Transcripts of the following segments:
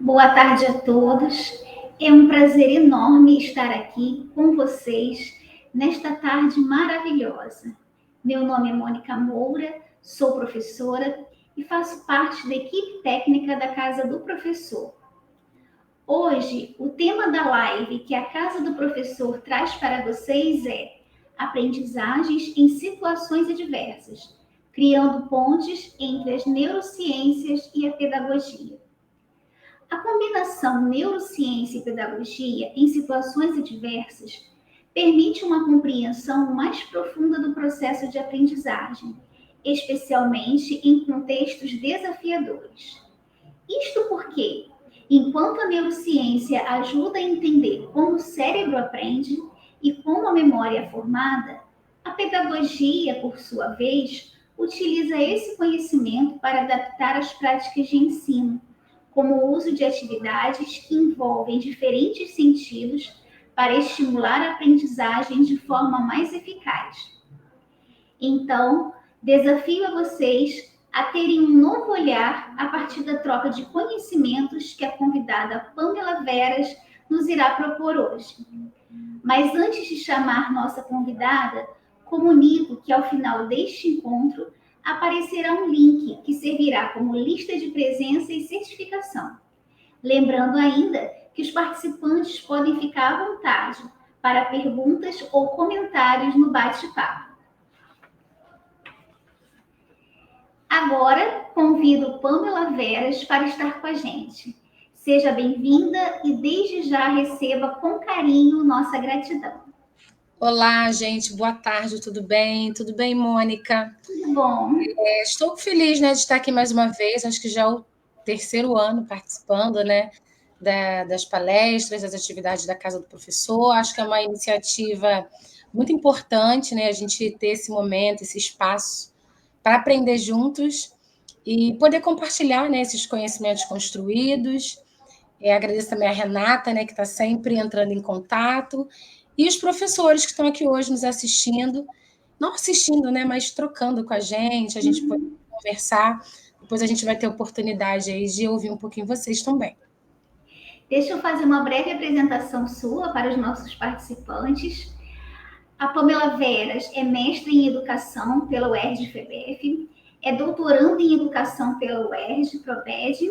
Boa tarde a todos. É um prazer enorme estar aqui com vocês nesta tarde maravilhosa. Meu nome é Mônica Moura, sou professora e faço parte da equipe técnica da Casa do Professor. Hoje, o tema da live que a Casa do Professor traz para vocês é aprendizagens em situações adversas, criando pontes entre as neurociências e a pedagogia. A combinação neurociência e pedagogia em situações adversas permite uma compreensão mais profunda do processo de aprendizagem, especialmente em contextos desafiadores. Isto porque, enquanto a neurociência ajuda a entender como o cérebro aprende e como a memória é formada, a pedagogia, por sua vez, utiliza esse conhecimento para adaptar as práticas de ensino, como o uso de atividades que envolvem diferentes sentidos para estimular a aprendizagem de forma mais eficaz. Então, desafio a vocês a terem um novo olhar a partir da troca de conhecimentos que a convidada Pamela Veras nos irá propor hoje. Mas antes de chamar nossa convidada, comunico que ao final deste encontro aparecerá um link que servirá como lista de presença e certificação. Lembrando ainda que os participantes podem ficar à vontade para perguntas ou comentários no bate-papo. Agora, convido Pamela Veras para estar com a gente. Seja bem-vinda e desde já receba com carinho nossa gratidão. Olá, gente, boa tarde, tudo bem? Tudo bem, Mônica? Tudo bom? Estou feliz, né, de estar aqui mais uma vez, acho que já é o terceiro ano participando, né, das palestras, das atividades da Casa do Professor. Acho que é uma iniciativa muito importante, né, a gente ter esse momento, esse espaço para aprender juntos e poder compartilhar, né, esses conhecimentos construídos. Agradeço também a Renata, né, que está sempre entrando em contato, e os professores que estão aqui hoje nos assistindo, não assistindo, né, mas trocando com a gente pode conversar. Depois a gente vai ter oportunidade aí de ouvir um pouquinho vocês também. Deixa eu fazer uma breve apresentação sua para os nossos participantes. A Pamela Veras é mestre em Educação pela UERJ-FEBEF, é doutoranda em Educação pela UERJ-PROPED,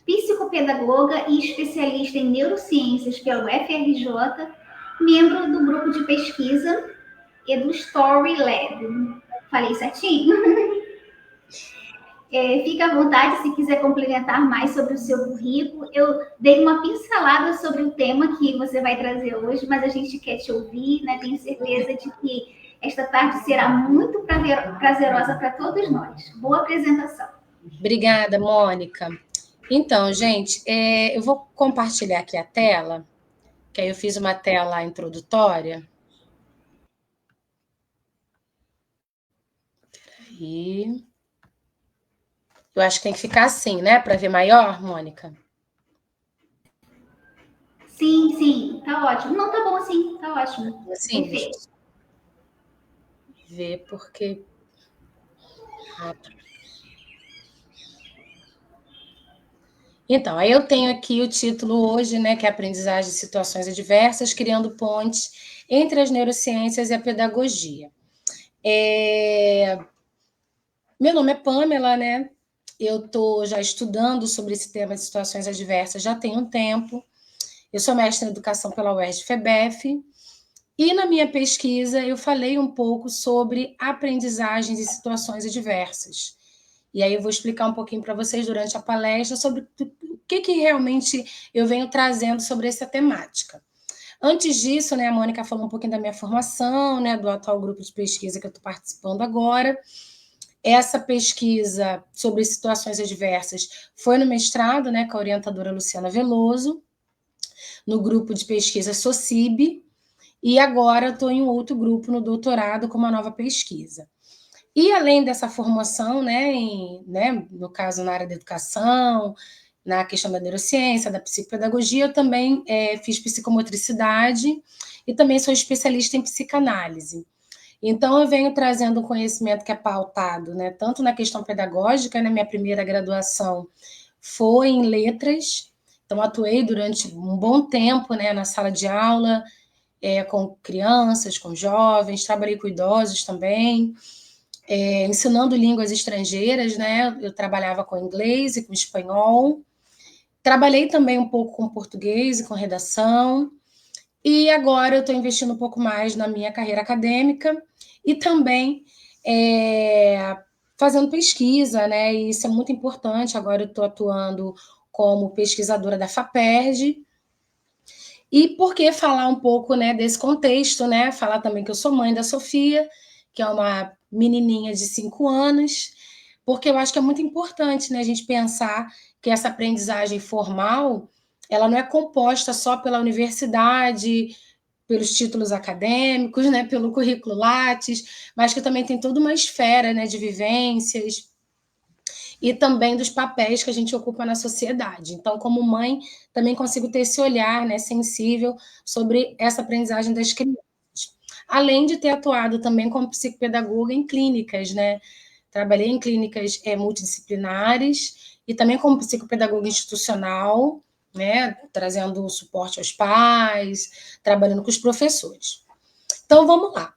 psicopedagoga e especialista em neurociências pela UFRJ, membro do grupo de pesquisa EduStory Lab. Falei certinho? Fica à vontade se quiser complementar mais sobre o seu currículo. Eu dei uma pincelada sobre o tema que você vai trazer hoje, mas a gente quer te ouvir, né? Tenho certeza de que esta tarde será muito prazerosa para todos nós. Boa apresentação. Obrigada, Mônica. Então, gente, eu vou compartilhar aqui a tela, que aí eu fiz uma tela introdutória. Peraí. Eu acho que tem que ficar assim, né? Para ver maior, Mônica? Sim, tá ótimo. Não, tá bom assim, tá ótimo. Assim, Perfeito. Ver porque... Então, aí eu tenho aqui o título hoje, né, que é Aprendizagem de Situações Adversas, criando pontes entre as neurociências e a pedagogia. Meu nome é Pamela, né? Eu estou já estudando sobre esse tema de situações adversas já tem um tempo. Eu sou mestre em Educação pela UERJ-FEBEF, e na minha pesquisa eu falei um pouco sobre aprendizagens em situações adversas. E aí eu vou explicar um pouquinho para vocês durante a palestra sobre o que realmente eu venho trazendo sobre essa temática. Antes disso, né, a Mônica falou um pouquinho da minha formação, né, do atual grupo de pesquisa que eu estou participando agora. Essa pesquisa sobre situações adversas foi no mestrado, né, com a orientadora Luciana Veloso, no grupo de pesquisa SOCIB, e agora estou em um outro grupo no doutorado com uma nova pesquisa. E além dessa formação, né, no caso na área da educação, na questão da neurociência, da psicopedagogia, eu também fiz psicomotricidade e também sou especialista em psicanálise. Então, eu venho trazendo um conhecimento que é pautado, né, tanto na questão pedagógica, né, minha primeira graduação foi em letras, Então, atuei durante um bom tempo, né, na sala de aula, com crianças, com jovens, trabalhei com idosos também, ensinando línguas estrangeiras, né? Eu trabalhava com inglês e com espanhol. Trabalhei também um pouco com português e com redação. E agora eu estou investindo um pouco mais na minha carreira acadêmica e também fazendo pesquisa, né? E isso é muito importante. Agora eu estou atuando como pesquisadora da FAPERJ. E por que falar um pouco, né, desse contexto, né? Falar também que eu sou mãe da Sofia, que é uma menininha de 5 anos, porque eu acho que é muito importante, né, a gente pensar que essa aprendizagem formal, ela não é composta só pela universidade, pelos títulos acadêmicos, né, pelo currículo Lattes, mas que também tem toda uma esfera, né, de vivências e também dos papéis que a gente ocupa na sociedade. Então, como mãe, também consigo ter esse olhar, né, sensível sobre essa aprendizagem das crianças. Além de ter atuado também como psicopedagoga em clínicas, né? Trabalhei em clínicas multidisciplinares e também como psicopedagoga institucional, né? Trazendo suporte aos pais, trabalhando com os professores. Então, vamos lá.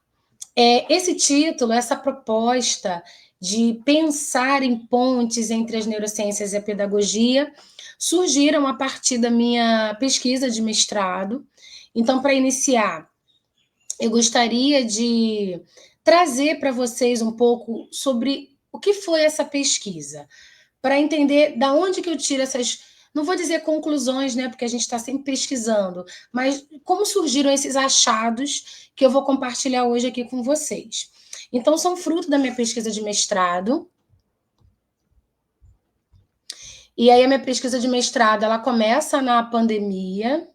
Esse título, essa proposta de pensar em pontes entre as neurociências e a pedagogia surgiram a partir da minha pesquisa de mestrado. Então, para iniciar, eu gostaria de trazer para vocês um pouco sobre o que foi essa pesquisa, para entender da onde que eu tiro essas, não vou dizer conclusões, né, porque a gente está sempre pesquisando, mas como surgiram esses achados que eu vou compartilhar hoje aqui com vocês. Então, são fruto da minha pesquisa de mestrado. E aí, a minha pesquisa de mestrado, ela começa na pandemia.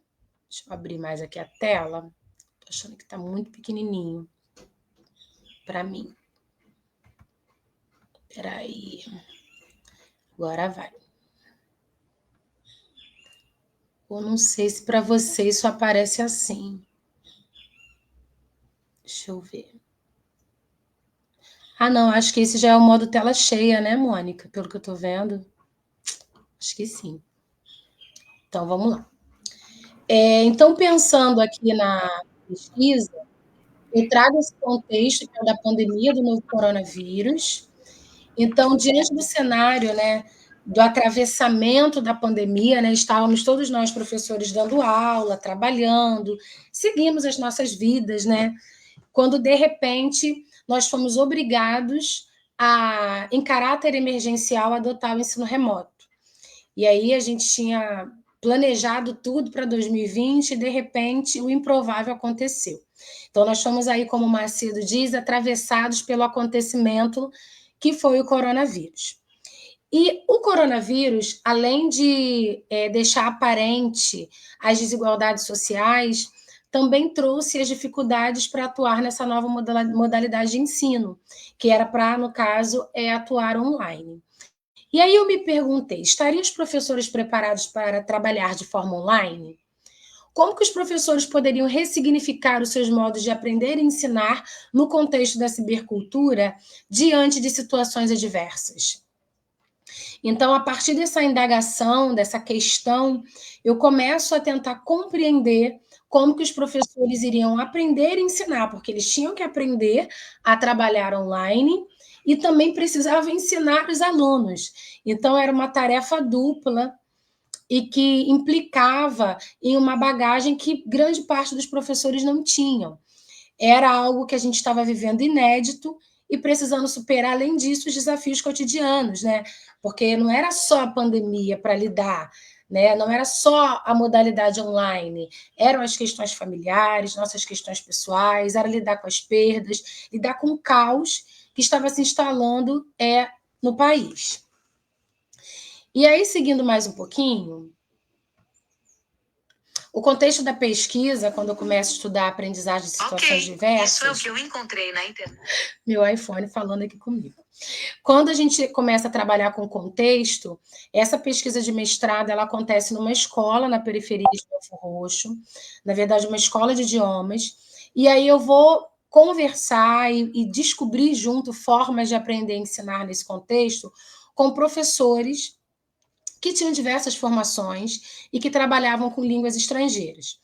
Deixa eu abrir mais aqui a tela. Tô achando que está muito pequenininho para mim. Espera aí. Agora vai. Eu não sei se para vocês isso aparece assim. Deixa eu ver. Ah, não, acho que esse já é o modo tela cheia, né, Mônica? Pelo que eu estou vendo. Acho que sim. Então, vamos lá. Então, pensando aqui na pesquisa, eu trago esse contexto que é da pandemia do novo coronavírus. Então, diante do cenário, né, do atravessamento da pandemia, né, estávamos todos nós professores dando aula, trabalhando, seguimos as nossas vidas, né? Quando de repente nós fomos obrigados a, em caráter emergencial, adotar o ensino remoto. E aí a gente tinha planejado tudo para 2020 e de repente o improvável aconteceu. Então nós fomos aí, como o Macedo diz, atravessados pelo acontecimento que foi o coronavírus. E o coronavírus, além de deixar aparente as desigualdades sociais, também trouxe as dificuldades para atuar nessa nova modalidade de ensino, que era para, no caso, atuar online. E aí eu me perguntei, estariam os professores preparados para trabalhar de forma online? Como que os professores poderiam ressignificar os seus modos de aprender e ensinar no contexto da cibercultura diante de situações adversas? Então, a partir dessa indagação, dessa questão, eu começo a tentar compreender como que os professores iriam aprender e ensinar, porque eles tinham que aprender a trabalhar online e também precisavam ensinar os alunos. Então, era uma tarefa dupla e que implicava em uma bagagem que grande parte dos professores não tinham. Era algo que a gente estava vivendo inédito e precisando superar, além disso, os desafios cotidianos, né? Porque não era só a pandemia para lidar, né? Não era só a modalidade online, eram as questões familiares, nossas questões pessoais, era lidar com as perdas, lidar com o caos que estava se instalando no país. E aí, seguindo mais um pouquinho, o contexto da pesquisa, quando eu começo a estudar a aprendizagem de situações diversas... Isso é o que eu encontrei na internet. Meu iPhone falando aqui comigo. Quando a gente começa a trabalhar com contexto, essa pesquisa de mestrado ela acontece numa escola na periferia de Belford Roxo, na verdade, uma escola de idiomas, e aí eu vou conversar e descobrir junto formas de aprender e ensinar nesse contexto com professores que tinham diversas formações e que trabalhavam com línguas estrangeiras.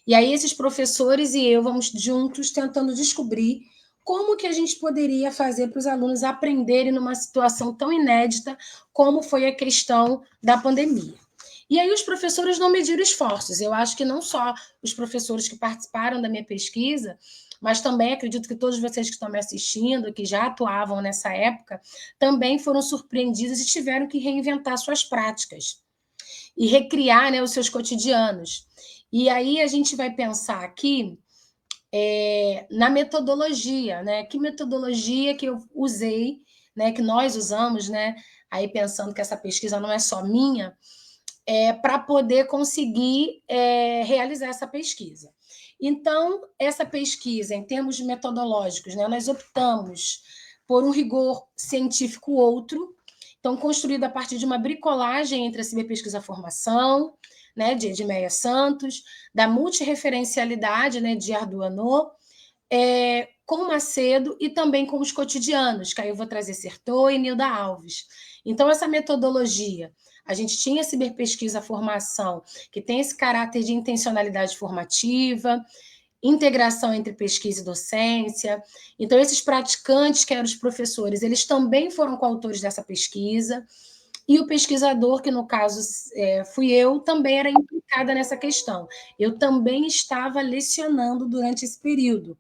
E aí esses professores e eu vamos juntos tentando descobrir como que a gente poderia fazer para os alunos aprenderem numa situação tão inédita como foi a questão da pandemia. E aí os professores não mediram esforços. Eu acho que não só os professores que participaram da minha pesquisa, mas também acredito que todos vocês que estão me assistindo, que já atuavam nessa época, também foram surpreendidos e tiveram que reinventar suas práticas e recriar, né, os seus cotidianos. E aí a gente vai pensar aqui na metodologia, né? Que metodologia que eu usei, né? Que nós usamos, né? Aí pensando que essa pesquisa não é só minha, para poder conseguir realizar essa pesquisa. Então, essa pesquisa, em termos metodológicos, né, nós optamos por um rigor científico outro, então, construído a partir de uma bricolagem entre a ciberpesquisa-formação, né, de Edmeia Santos, da multireferencialidade, né, de Arduino, com Macedo e também com os cotidianos, que aí eu vou trazer Sertô e Nilda Alves. Então, essa metodologia, a gente tinha a ciberpesquisa-formação, que tem esse caráter de intencionalidade formativa, integração entre pesquisa e docência. Então, esses praticantes, que eram os professores, eles também foram coautores dessa pesquisa, e o pesquisador, que no caso fui eu, também era implicada nessa questão. Eu também estava lecionando durante esse período.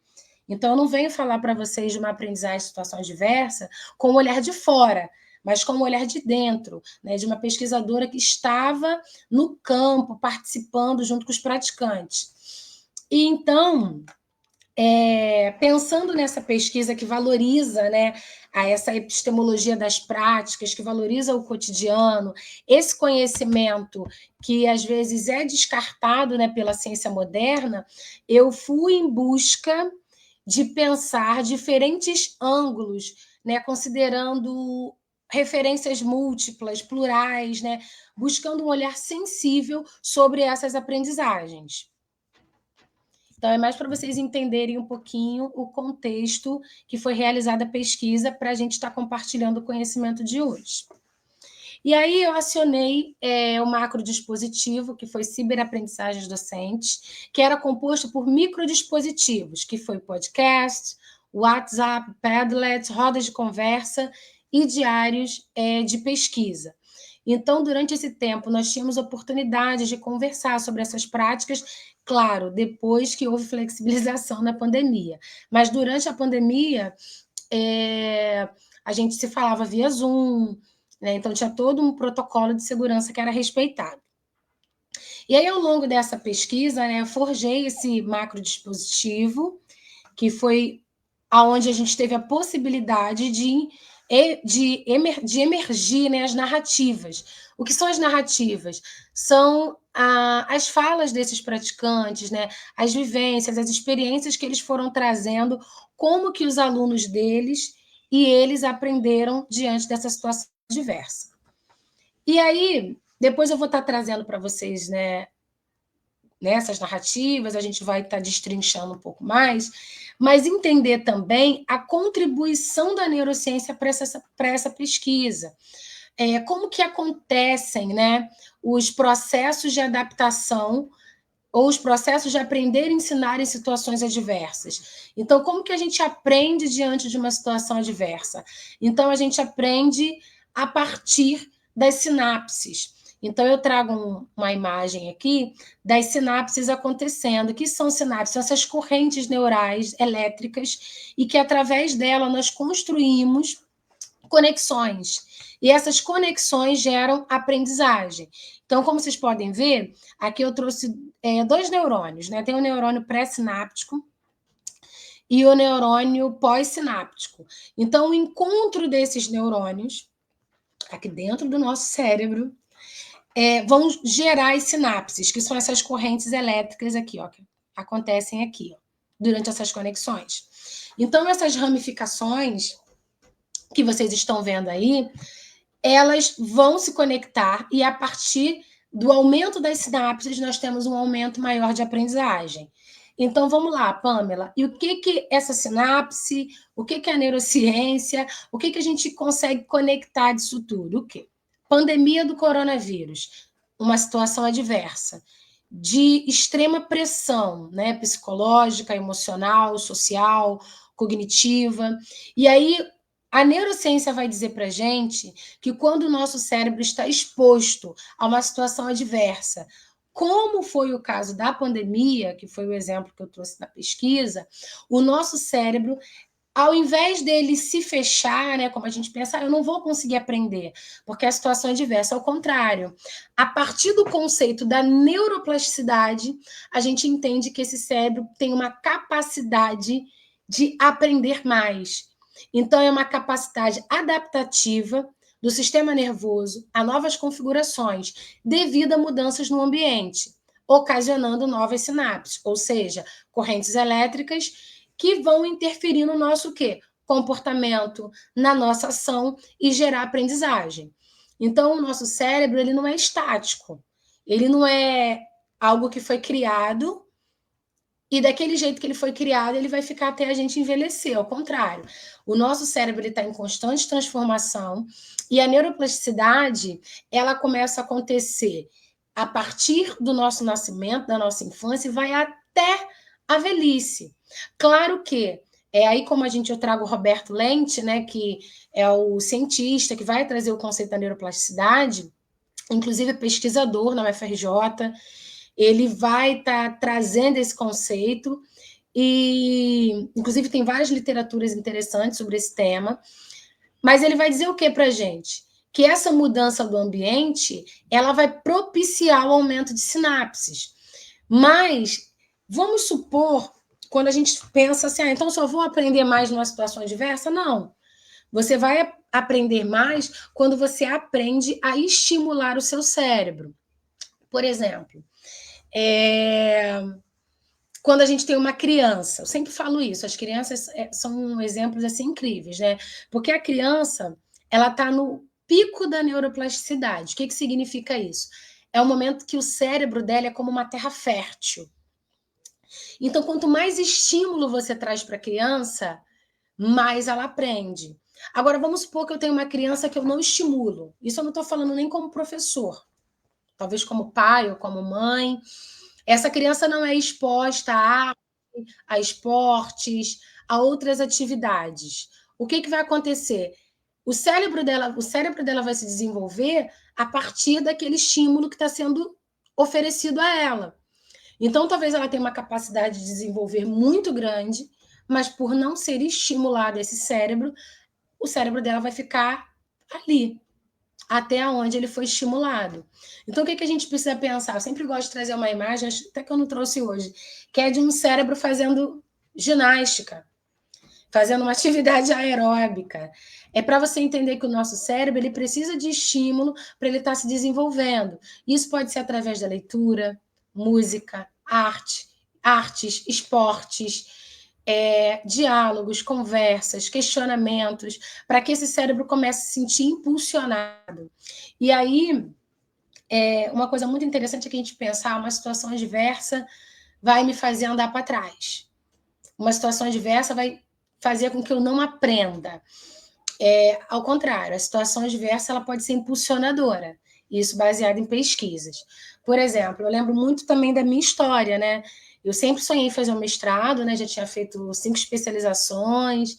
Então, eu não venho falar para vocês de uma aprendizagem de situação adversa com o olhar de fora, mas com o olhar de dentro, né, de uma pesquisadora que estava no campo, participando junto com os praticantes. E então, pensando nessa pesquisa que valoriza, né, essa epistemologia das práticas, que valoriza o cotidiano, esse conhecimento que às vezes é descartado, né, pela ciência moderna, eu fui em busca de pensar diferentes ângulos, né, considerando referências múltiplas, plurais, né, buscando um olhar sensível sobre essas aprendizagens. Então, é mais para vocês entenderem um pouquinho o contexto que foi realizada a pesquisa para a gente estar compartilhando o conhecimento de hoje. E aí eu acionei o macrodispositivo, que foi Ciberaprendizagens Docentes, que era composto por microdispositivos, que foi podcast, WhatsApp, Padlet, rodas de conversa e diários de pesquisa. Então, durante esse tempo, nós tínhamos oportunidades de conversar sobre essas práticas, claro, depois que houve flexibilização na pandemia. Mas durante a pandemia, a gente se falava via Zoom, né? Então, tinha todo um protocolo de segurança que era respeitado. E aí, ao longo dessa pesquisa, né, eu forjei esse macrodispositivo, que foi aonde a gente teve a possibilidade de emergir, né, as narrativas. O que são as narrativas? São as falas desses praticantes, né, as vivências, as experiências que eles foram trazendo, como que os alunos deles e eles aprenderam diante dessa situação diversa. E aí, depois eu vou estar trazendo para vocês, né, nessas narrativas, a gente vai estar destrinchando um pouco mais, mas entender também a contribuição da neurociência para essa pesquisa. Como que acontecem, né, os processos de adaptação ou os processos de aprender e ensinar em situações adversas. Então, como que a gente aprende diante de uma situação adversa? Então, a gente aprende a partir das sinapses. Então, eu trago uma imagem aqui das sinapses acontecendo. O que são sinapses? São essas correntes neurais elétricas e que, através dela, nós construímos conexões. E essas conexões geram aprendizagem. Então, como vocês podem ver, aqui eu trouxe 2 neurônios, né? Tem o neurônio pré-sináptico e o neurônio pós-sináptico. Então, o encontro desses neurônios, aqui dentro do nosso cérebro, vão gerar as sinapses, que são essas correntes elétricas aqui, ó, que acontecem aqui, ó, durante essas conexões. Então, essas ramificações que vocês estão vendo aí, elas vão se conectar e, a partir do aumento das sinapses, nós temos um aumento maior de aprendizagem. Então, vamos lá, Pamela. E o que essa sinapse, o que a neurociência, o que a gente consegue conectar disso tudo? O quê? pandemia do coronavírus, uma situação adversa, de extrema pressão, né, psicológica, emocional, social, cognitiva. E aí a neurociência vai dizer para a gente que quando o nosso cérebro está exposto a uma situação adversa, como foi o caso da pandemia, que foi o exemplo que eu trouxe na pesquisa, o nosso cérebro, ao invés dele se fechar, né, como a gente pensa, eu não vou conseguir aprender, porque a situação é diversa. Ao contrário, a partir do conceito da neuroplasticidade, a gente entende que esse cérebro tem uma capacidade de aprender mais. Então, é uma capacidade adaptativa do sistema nervoso a novas configurações, devido a mudanças no ambiente, ocasionando novas sinapses, ou seja, correntes elétricas que vão interferir no nosso quê? Comportamento, na nossa ação e gerar aprendizagem. Então, o nosso cérebro ele não é estático, ele não é algo que foi criado e daquele jeito que ele foi criado, ele vai ficar até a gente envelhecer. Ao contrário, o nosso cérebro está em constante transformação e a neuroplasticidade ela começa a acontecer a partir do nosso nascimento, da nossa infância, e vai até a velhice. Claro que é aí como eu trago o Roberto Lente, né, que é o cientista que vai trazer o conceito da neuroplasticidade, inclusive pesquisador na UFRJ, ele vai estar trazendo esse conceito e, inclusive, tem várias literaturas interessantes sobre esse tema, mas ele vai dizer o que para a gente? Que essa mudança do ambiente, ela vai propiciar o aumento de sinapses. Mas, vamos supor, quando a gente pensa assim, então só vou aprender mais numa situação adversa? Não. Você vai aprender mais quando você aprende a estimular o seu cérebro. Por exemplo, quando a gente tem uma criança, eu sempre falo isso, as crianças são exemplos assim incríveis, né? Porque a criança, ela está no pico da neuroplasticidade. O que significa isso? É o momento que o cérebro dela é como uma terra fértil. Então, quanto mais estímulo você traz para a criança, mais ela aprende. Agora, vamos supor que eu tenho uma criança que eu não estimulo. Isso eu não estou falando nem como professor, talvez como pai ou como mãe. Essa criança não é exposta a arte, a esportes, a outras atividades. O que vai acontecer? O cérebro dela vai se desenvolver a partir daquele estímulo que está sendo oferecido a ela. Então, talvez ela tenha uma capacidade de desenvolver muito grande, mas por não ser estimulado esse cérebro, o cérebro dela vai ficar ali, até onde ele foi estimulado. Então, o que a gente precisa pensar? Eu sempre gosto de trazer uma imagem, até que eu não trouxe hoje, que é de um cérebro fazendo ginástica, fazendo uma atividade aeróbica. É para você entender que o nosso cérebro ele precisa de estímulo para ele estar se desenvolvendo. Isso pode ser através da leitura, música, artes, esportes, diálogos, conversas, questionamentos, para que esse cérebro comece a se sentir impulsionado. E aí, uma coisa muito interessante é que a gente pensa, uma situação adversa vai me fazer andar para trás. Uma situação adversa vai fazer com que eu não aprenda. Ao contrário, a situação adversa ela pode ser impulsionadora, isso baseado em pesquisas. Por exemplo, eu lembro muito também da minha história, né? Eu sempre sonhei em fazer um mestrado, né? Já tinha feito 5 especializações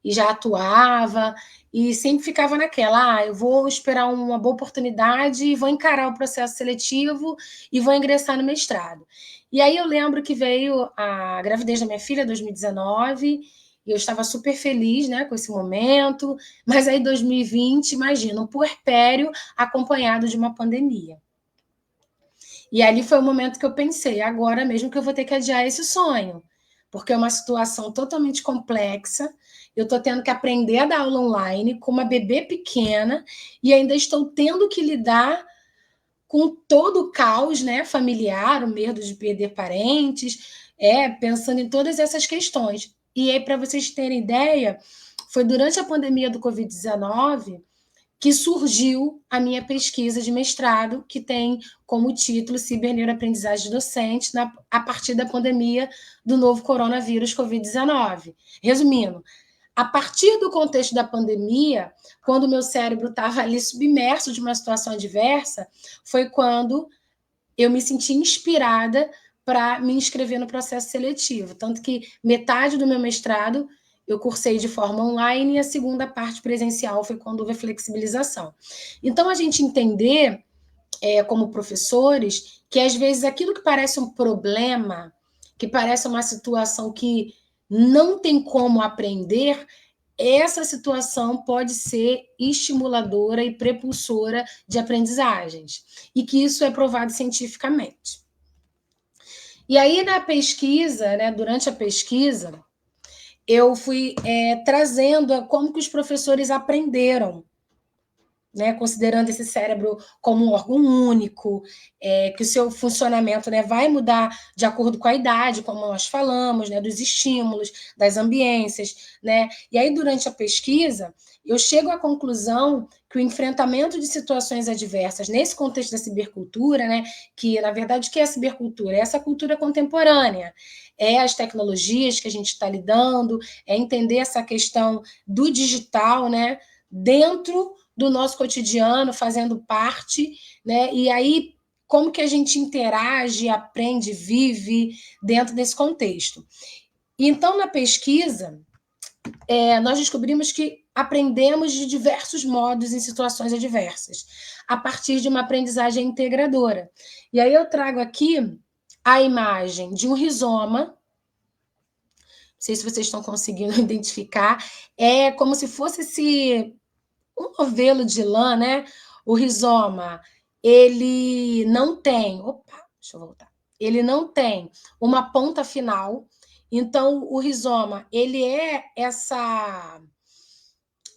e já atuava, e sempre ficava naquela, eu vou esperar uma boa oportunidade e vou encarar o processo seletivo e vou ingressar no mestrado. E aí eu lembro que veio a gravidez da minha filha, em 2019, e eu estava super feliz, né, com esse momento, mas aí 2020, imagina, um puerpério acompanhado de uma pandemia. E ali foi o momento que eu pensei, agora mesmo que eu vou ter que adiar esse sonho, porque é uma situação totalmente complexa, eu estou tendo que aprender a dar aula online com uma bebê pequena e ainda estou tendo que lidar com todo o caos, né, familiar, o medo de perder parentes, pensando em todas essas questões. E aí, para vocês terem ideia, foi durante a pandemia do Covid-19 que surgiu a minha pesquisa de mestrado, que tem como título Ciberneuroaprendizagem Docente, a partir da pandemia do novo coronavírus Covid-19. Resumindo, a partir do contexto da pandemia, quando o meu cérebro estava ali submerso de uma situação adversa, foi quando eu me senti inspirada para me inscrever no processo seletivo. Tanto que metade do meu mestrado eu cursei de forma online e a segunda parte presencial foi quando houve a flexibilização. Então, a gente entender, como professores, que às vezes aquilo que parece um problema, que parece uma situação que não tem como aprender, essa situação pode ser estimuladora e prepulsora de aprendizagens, e que isso é provado cientificamente. E aí, na pesquisa, né, durante a pesquisa, eu fui trazendo como que os professores aprenderam, né, considerando esse cérebro como um órgão único, que o seu funcionamento, né, vai mudar de acordo com a idade, como nós falamos, né, dos estímulos, das ambiências, né? E aí, durante a pesquisa, eu chego à conclusão que o enfrentamento de situações adversas nesse contexto da cibercultura, né, que, na verdade, o que é a cibercultura? É essa cultura contemporânea, é as tecnologias que a gente está lidando, é entender essa questão do digital, né, dentro do nosso cotidiano, fazendo parte, né? E aí, como que a gente interage, aprende, vive dentro desse contexto. Então, na pesquisa, nós descobrimos que aprendemos de diversos modos em situações adversas, a partir de uma aprendizagem integradora. E aí eu trago aqui a imagem de um rizoma. Não sei se vocês estão conseguindo identificar. É como se fosse um novelo de lã, né? O rizoma, ele não tem. Opa, deixa eu voltar. Ele não tem uma ponta final. Então, o rizoma, ele é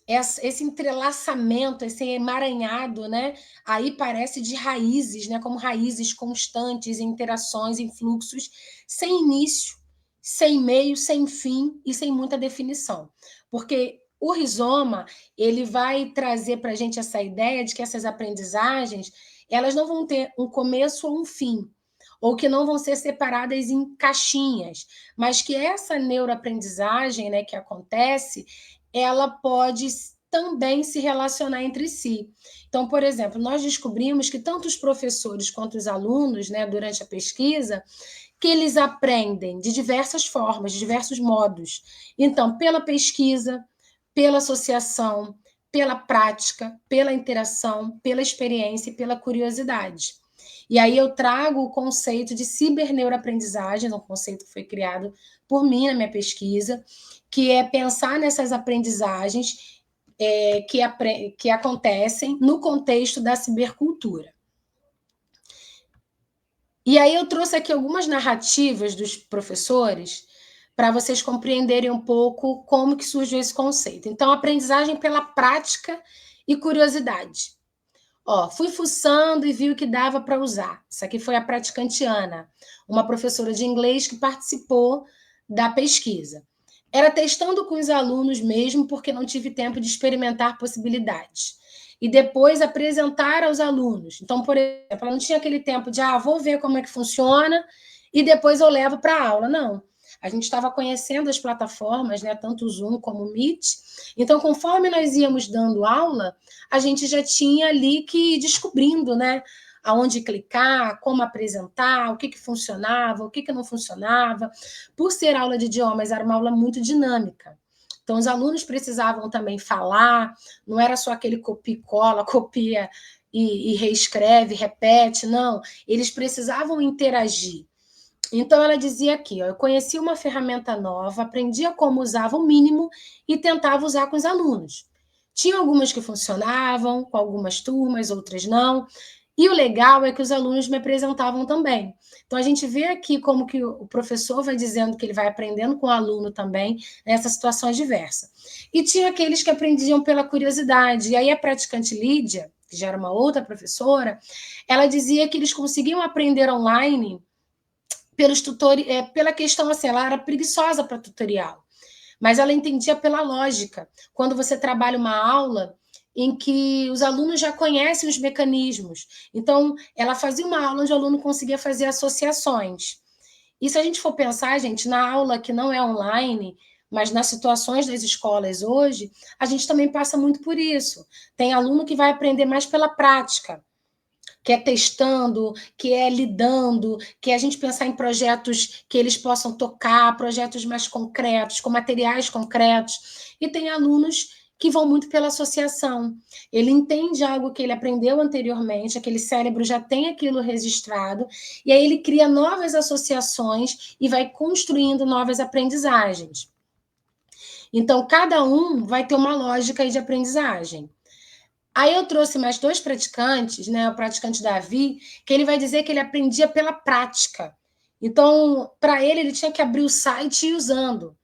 esse entrelaçamento, esse emaranhado, né? Aí parece de raízes, né? Como raízes constantes, interações, em fluxos, sem início, sem meio, sem fim e sem muita definição. Porque o rizoma, ele vai trazer para a gente essa ideia de que essas aprendizagens, elas não vão ter um começo ou um fim, ou que não vão ser separadas em caixinhas, mas que essa neuroaprendizagem, né, que acontece, ela pode também se relacionar entre si. Então, por exemplo, nós descobrimos que tanto os professores quanto os alunos, né, durante a pesquisa, que eles aprendem de diversas formas, de diversos modos. Então, pela pesquisa, pela associação, pela prática, pela interação, pela experiência e pela curiosidade. E aí eu trago o conceito de ciberneuroaprendizagem, um conceito que foi criado por mim na minha pesquisa, que é pensar nessas aprendizagens que acontecem no contexto da cibercultura. E aí eu trouxe aqui algumas narrativas dos professores para vocês compreenderem um pouco como que surgiu esse conceito. Então, aprendizagem pela prática e curiosidade. Fui fuçando e vi o que dava para usar. Isso aqui foi a praticante Ana, uma professora de inglês que participou da pesquisa. Era testando com os alunos mesmo, porque não tive tempo de experimentar possibilidades. E depois apresentar aos alunos. Então, por exemplo, ela não tinha aquele tempo de, vou ver como é que funciona e depois eu levo para a aula. Não. A gente estava conhecendo as plataformas, né, tanto o Zoom como o Meet. Então, conforme nós íamos dando aula, a gente já tinha ali que ir descobrindo, né, aonde clicar, como apresentar, o que funcionava, o que não funcionava. Por ser aula de idiomas, era uma aula muito dinâmica. Então, os alunos precisavam também falar, não era só aquele copia e cola, copia e reescreve, repete, não. Eles precisavam interagir. Então, ela dizia aqui, eu conheci uma ferramenta nova, aprendia como usava o mínimo e tentava usar com os alunos. Tinha algumas que funcionavam, com algumas turmas, outras não. E o legal é que os alunos me apresentavam também. Então, a gente vê aqui como que o professor vai dizendo que ele vai aprendendo com o aluno também nessa situação adversa. E tinha aqueles que aprendiam pela curiosidade. E aí a praticante Lídia, que já era uma outra professora, ela dizia que eles conseguiam aprender online pelos pela questão assim, ela era preguiçosa para tutorial, mas ela entendia pela lógica. Quando você trabalha uma aula em que os alunos já conhecem os mecanismos, então ela fazia uma aula onde o aluno conseguia fazer associações. E se a gente for pensar, gente, na aula que não é online, mas nas situações das escolas hoje, a gente também passa muito por isso. Tem aluno que vai aprender mais pela prática, que é testando, que é lidando, que é a gente pensar em projetos que eles possam tocar, projetos mais concretos, com materiais concretos. E tem alunos que vão muito pela associação. Ele entende algo que ele aprendeu anteriormente, aquele cérebro já tem aquilo registrado, e aí ele cria novas associações e vai construindo novas aprendizagens. Então, cada um vai ter uma lógica aí de aprendizagem. Aí eu trouxe mais 2 praticantes, né? O praticante Davi, que ele vai dizer que ele aprendia pela prática. Então, para ele tinha que abrir o site e ir usando.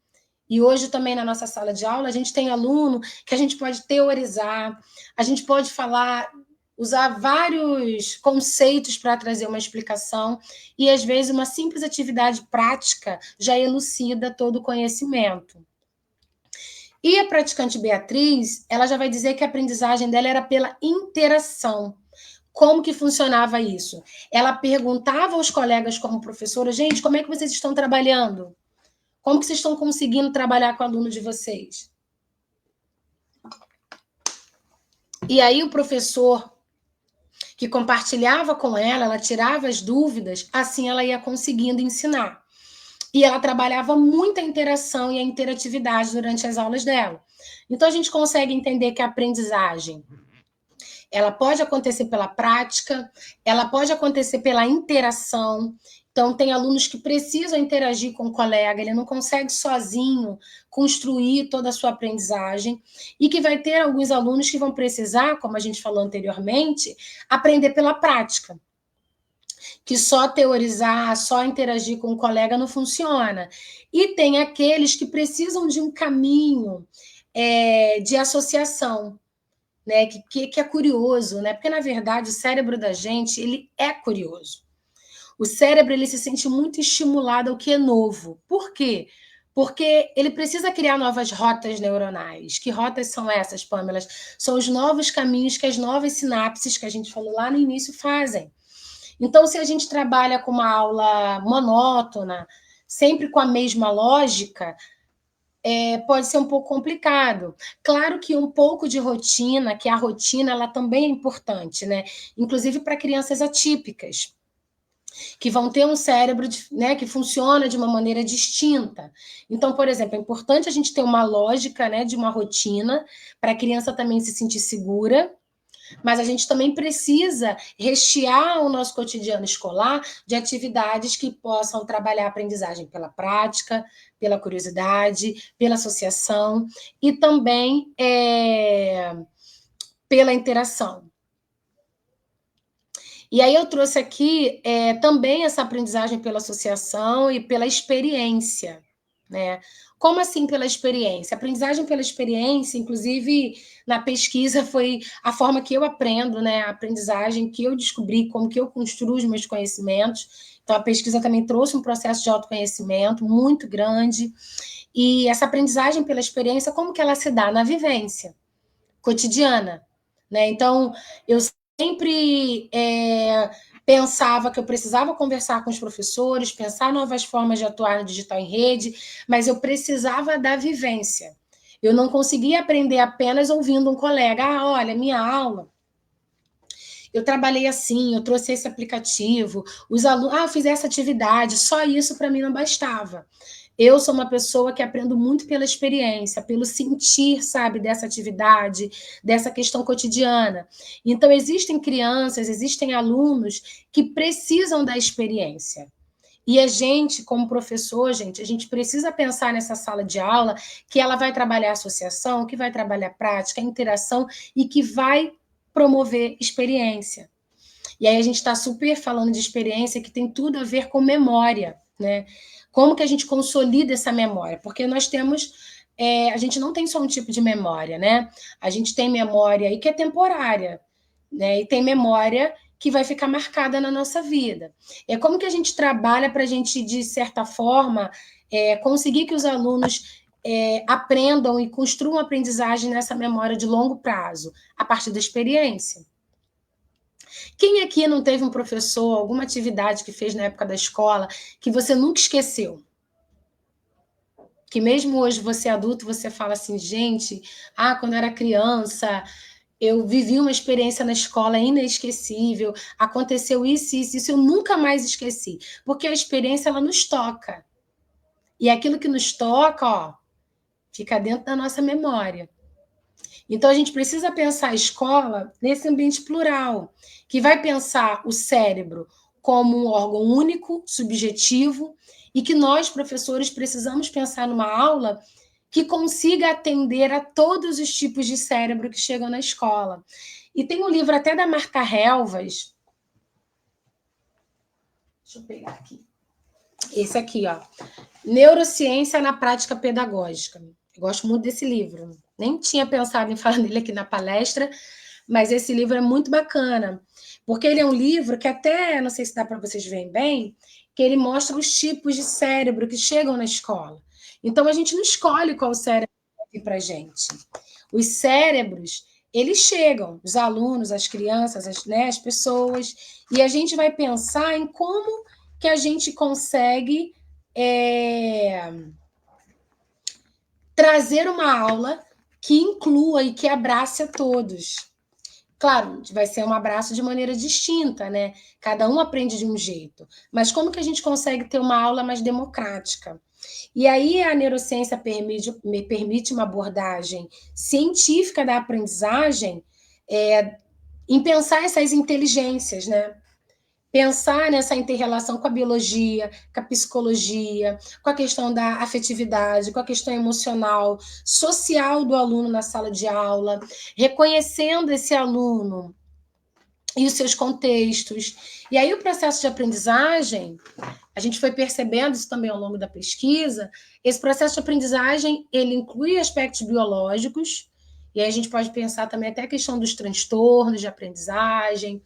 E hoje também na nossa sala de aula, a gente tem aluno que a gente pode teorizar, a gente pode falar, usar vários conceitos para trazer uma explicação, e às vezes uma simples atividade prática já elucida todo o conhecimento. E a praticante Beatriz, ela já vai dizer que a aprendizagem dela era pela interação. Como que funcionava isso? Ela perguntava aos colegas como professora, gente, como é que vocês estão trabalhando? Como que vocês estão conseguindo trabalhar com o aluno de vocês? E aí o professor que compartilhava com ela tirava as dúvidas, assim ela ia conseguindo ensinar. E ela trabalhava muito a interação e a interatividade durante as aulas dela. Então, a gente consegue entender que a aprendizagem ela pode acontecer pela prática, ela pode acontecer pela interação. Então, tem alunos que precisam interagir com o colega, ele não consegue sozinho construir toda a sua aprendizagem, e que vai ter alguns alunos que vão precisar, como a gente falou anteriormente, aprender pela prática. Que só teorizar, só interagir com o colega não funciona. E tem aqueles que precisam de um caminho de associação, né? Que é curioso, né? Porque, na verdade, o cérebro da gente ele é curioso. O cérebro ele se sente muito estimulado ao que é novo. Por quê? Porque ele precisa criar novas rotas neuronais. Que rotas são essas, Pamela? São os novos caminhos que as novas sinapses que a gente falou lá no início fazem. Então, se a gente trabalha com uma aula monótona, sempre com a mesma lógica, pode ser um pouco complicado. Claro que um pouco de rotina, que a rotina ela também é importante, né? Inclusive para crianças atípicas, que vão ter um cérebro, né, que funciona de uma maneira distinta. Então, por exemplo, é importante a gente ter uma lógica, né, de uma rotina, para a criança também se sentir segura, mas a gente também precisa rechear o nosso cotidiano escolar de atividades que possam trabalhar a aprendizagem pela prática, pela curiosidade, pela associação e também pela interação. E aí eu trouxe aqui também essa aprendizagem pela associação e pela experiência, né? Como assim pela experiência? A aprendizagem pela experiência, inclusive na pesquisa, foi a forma que eu aprendo, né? A aprendizagem que eu descobri, como que eu construo os meus conhecimentos. Então, a pesquisa também trouxe um processo de autoconhecimento muito grande. E essa aprendizagem pela experiência, como que ela se dá? Na vivência cotidiana, né? Então, eu sempre pensava que eu precisava conversar com os professores, pensar novas formas de atuar no digital em rede, mas eu precisava da vivência. Eu não conseguia aprender apenas ouvindo um colega. Olha, minha aula, eu trabalhei assim, eu trouxe esse aplicativo, os alunos, eu fiz essa atividade, só isso para mim não bastava. Eu sou uma pessoa que aprendo muito pela experiência, pelo sentir, sabe, dessa atividade, dessa questão cotidiana. Então, existem crianças, existem alunos que precisam da experiência. E a gente, como professor, gente, a gente precisa pensar nessa sala de aula que ela vai trabalhar associação, que vai trabalhar prática, interação e que vai promover experiência. E aí a gente está super falando de experiência que tem tudo a ver com memória, né? Como que a gente consolida essa memória? Porque nós temos, a gente não tem só um tipo de memória, né? A gente tem memória aí que é temporária, né? E tem memória que vai ficar marcada na nossa vida. É como que a gente trabalha para a gente, de certa forma, conseguir que os alunos aprendam e construam aprendizagem nessa memória de longo prazo, a partir da experiência. Quem aqui não teve um professor, alguma atividade que fez na época da escola, que você nunca esqueceu? que mesmo hoje você adulto, você fala assim, gente, quando eu era criança, eu vivi uma experiência na escola inesquecível, aconteceu isso, eu nunca mais esqueci, porque a experiência, ela nos toca. E aquilo que nos toca, ó, fica dentro da nossa memória. Então, a gente precisa pensar a escola nesse ambiente plural, que vai pensar o cérebro como um órgão único, subjetivo, e que nós, professores, precisamos pensar numa aula que consiga atender a todos os tipos de cérebro que chegam na escola. E tem um livro até da Marta Helvas. Deixa eu pegar aqui. Esse aqui, ó. Neurociência na Prática Pedagógica. Eu gosto muito desse livro. Nem tinha pensado em falar nele aqui na palestra, mas esse livro é muito bacana, porque ele é um livro que até, não sei se dá para vocês verem bem, que ele mostra os tipos de cérebro que chegam na escola. Então, a gente não escolhe qual cérebro vai vir para a gente. Os cérebros, eles chegam, os alunos, as crianças, as pessoas, e a gente vai pensar em como que a gente consegue trazer uma aula que inclua e que abrace a todos. Claro, vai ser um abraço de maneira distinta, né? Cada um aprende de um jeito. Mas como que a gente consegue ter uma aula mais democrática? E aí a neurociência permite uma abordagem científica da aprendizagem em pensar essas inteligências, né? Pensar nessa inter-relação com a biologia, com a psicologia, com a questão da afetividade, com a questão emocional, social do aluno na sala de aula, reconhecendo esse aluno e os seus contextos. E aí o processo de aprendizagem, a gente foi percebendo isso também ao longo da pesquisa, esse processo de aprendizagem, ele inclui aspectos biológicos, e aí a gente pode pensar também até a questão dos transtornos de aprendizagem,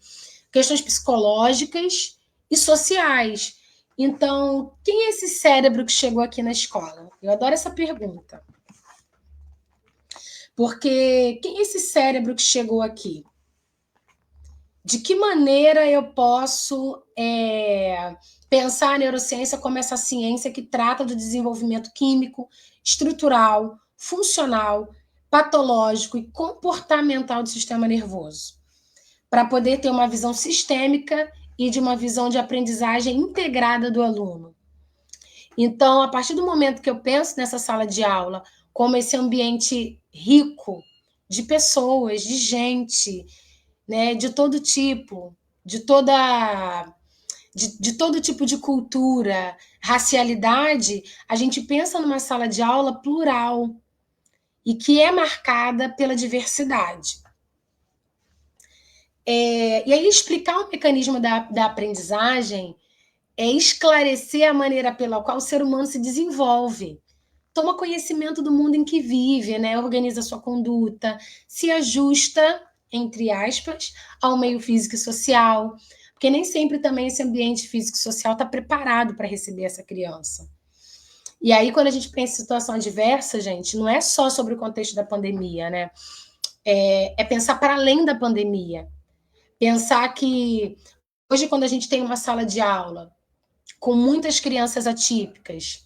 questões psicológicas e sociais. Então, quem é esse cérebro que chegou aqui na escola? Eu adoro essa pergunta. Porque quem é esse cérebro que chegou aqui? De que maneira eu posso pensar a neurociência como essa ciência que trata do desenvolvimento químico, estrutural, funcional, patológico e comportamental do sistema nervoso? Para poder ter uma visão sistêmica e de uma visão de aprendizagem integrada do aluno. Então, a partir do momento que eu penso nessa sala de aula como esse ambiente rico de pessoas, de gente, né, de todo tipo, de todo tipo de cultura, racialidade, a gente pensa numa sala de aula plural e que é marcada pela diversidade. E aí explicar o mecanismo da aprendizagem é esclarecer a maneira pela qual o ser humano se desenvolve, toma conhecimento do mundo em que vive, né? Organiza sua conduta, se ajusta, entre aspas, ao meio físico e social, porque nem sempre também esse ambiente físico e social está preparado para receber essa criança. E aí, quando a gente pensa em situação adversa, gente, não é só sobre o contexto da pandemia, né? É pensar para além da pandemia. Pensar que hoje, quando a gente tem uma sala de aula com muitas crianças atípicas,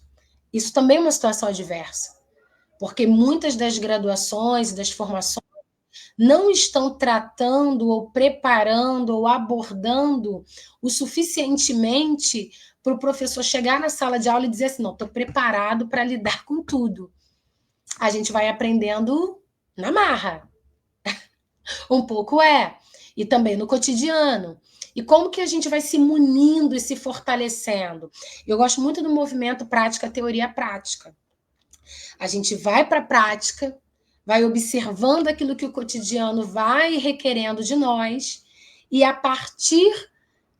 isso também é uma situação adversa, porque muitas das graduações e das formações não estão tratando ou preparando ou abordando o suficientemente para o professor chegar na sala de aula e dizer assim, não, estou preparado para lidar com tudo. A gente vai aprendendo na marra. Um pouco e também no cotidiano. E como que a gente vai se munindo e se fortalecendo? Eu gosto muito do movimento prática, teoria, prática. A gente vai para a prática, vai observando aquilo que o cotidiano vai requerendo de nós, e a partir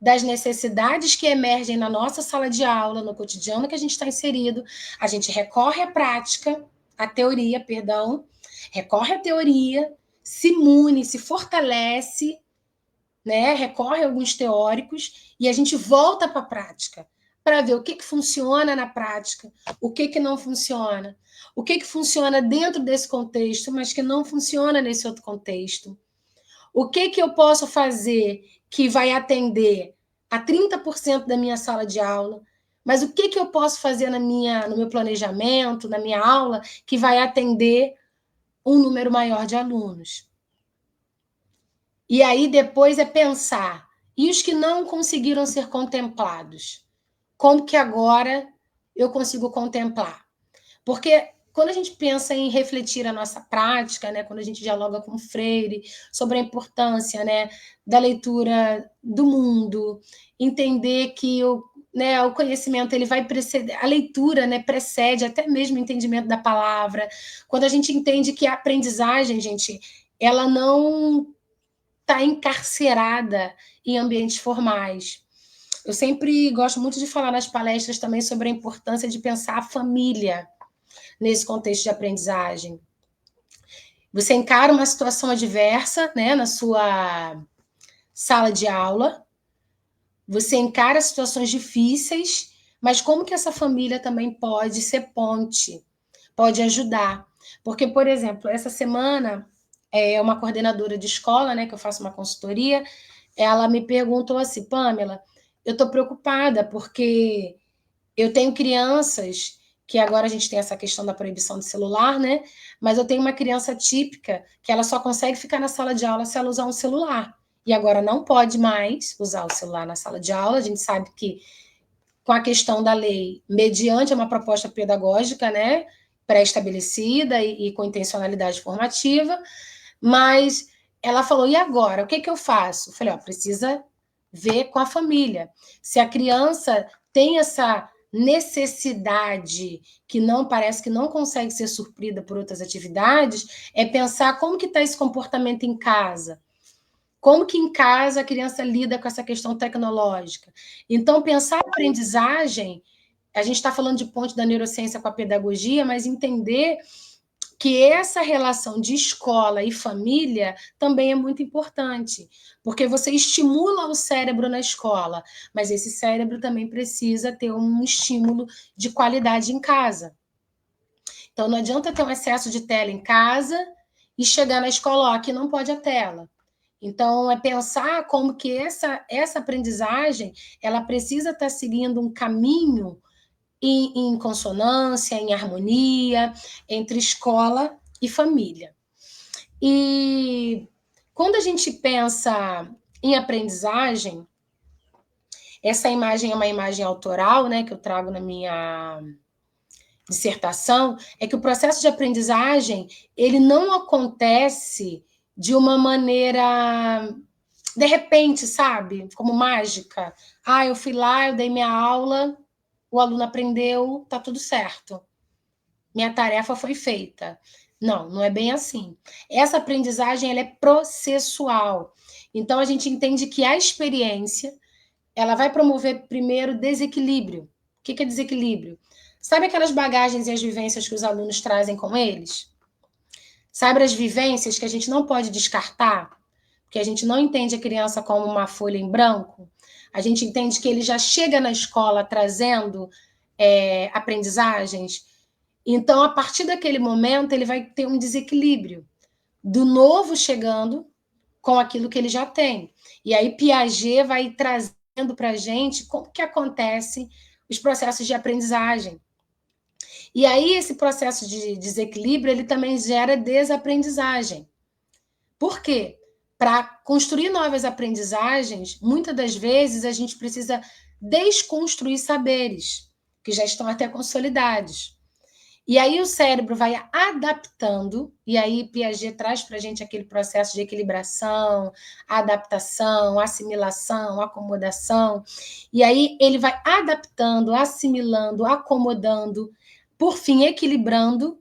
das necessidades que emergem na nossa sala de aula, no cotidiano que a gente está inserido, a gente recorre à prática, à teoria, perdão, recorre à teoria, se mune, se fortalece, né? Recorre a alguns teóricos e a gente volta para a prática para ver o que funciona na prática, o que não funciona, o que funciona dentro desse contexto, mas que não funciona nesse outro contexto. O que eu posso fazer que vai atender a 30% da minha sala de aula, Mas o que eu posso fazer no meu planejamento, na minha aula, que vai atender um número maior de alunos? E aí depois é pensar, e os que não conseguiram ser contemplados? Como que agora eu consigo contemplar? Porque quando a gente pensa em refletir a nossa prática, né, quando a gente dialoga com o Freire sobre a importância, né, da leitura do mundo, entender que o conhecimento ele vai preceder, a leitura, né, precede até mesmo o entendimento da palavra. Quando a gente entende que a aprendizagem, gente, ela não está encarcerada em ambientes formais. Eu sempre gosto muito de falar nas palestras também sobre a importância de pensar a família nesse contexto de aprendizagem. Você encara uma situação adversa, né, na sua sala de aula, você encara situações difíceis, mas como que essa família também pode ser ponte, pode ajudar? Porque, por exemplo, essa semana, uma coordenadora de escola, né, que eu faço uma consultoria, ela me perguntou assim, Pamela, eu estou preocupada porque eu tenho crianças que agora a gente tem essa questão da proibição do celular, né? Mas eu tenho uma criança típica que ela só consegue ficar na sala de aula se ela usar um celular. E agora não pode mais usar o celular na sala de aula. A gente sabe que com a questão da lei, mediante uma proposta pedagógica, né, pré-estabelecida e com intencionalidade formativa, mas ela falou, e agora? O que eu faço? Eu falei, precisa ver com a família. Se a criança tem essa necessidade que não parece que não consegue ser suprida por outras atividades, é pensar como que está esse comportamento em casa. Como que em casa a criança lida com essa questão tecnológica? Então, pensar a aprendizagem, a gente está falando de ponte da neurociência com a pedagogia, mas entender que essa relação de escola e família também é muito importante, porque você estimula o cérebro na escola, mas esse cérebro também precisa ter um estímulo de qualidade em casa. Então, não adianta ter um excesso de tela em casa e chegar na escola, aqui não pode a tela. Então, é pensar como que essa aprendizagem ela precisa estar seguindo um caminho em consonância, em harmonia, entre escola e família. E quando a gente pensa em aprendizagem, essa imagem é uma imagem autoral, né, que eu trago na minha dissertação, é que o processo de aprendizagem ele não acontece de uma maneira de repente, sabe? Como mágica. Eu fui lá, eu dei minha aula, o aluno aprendeu, tá tudo certo. Minha tarefa foi feita. Não, não é bem assim. Essa aprendizagem ela é processual. Então, a gente entende que a experiência ela vai promover primeiro desequilíbrio. O que é desequilíbrio? Sabe aquelas bagagens e as vivências que os alunos trazem com eles? Sabe as vivências que a gente não pode descartar? Porque a gente não entende a criança como uma folha em branco. A gente entende que ele já chega na escola trazendo aprendizagens. Então, a partir daquele momento, ele vai ter um desequilíbrio do novo chegando com aquilo que ele já tem. E aí Piaget vai trazendo para a gente como que acontece os processos de aprendizagem. E aí esse processo de desequilíbrio ele também gera desaprendizagem. Por quê? Para construir novas aprendizagens, muitas das vezes a gente precisa desconstruir saberes que já estão até consolidados. E aí o cérebro vai adaptando, e aí Piaget traz para a gente aquele processo de equilibração, adaptação, assimilação, acomodação, e aí ele vai adaptando, assimilando, acomodando, por fim equilibrando,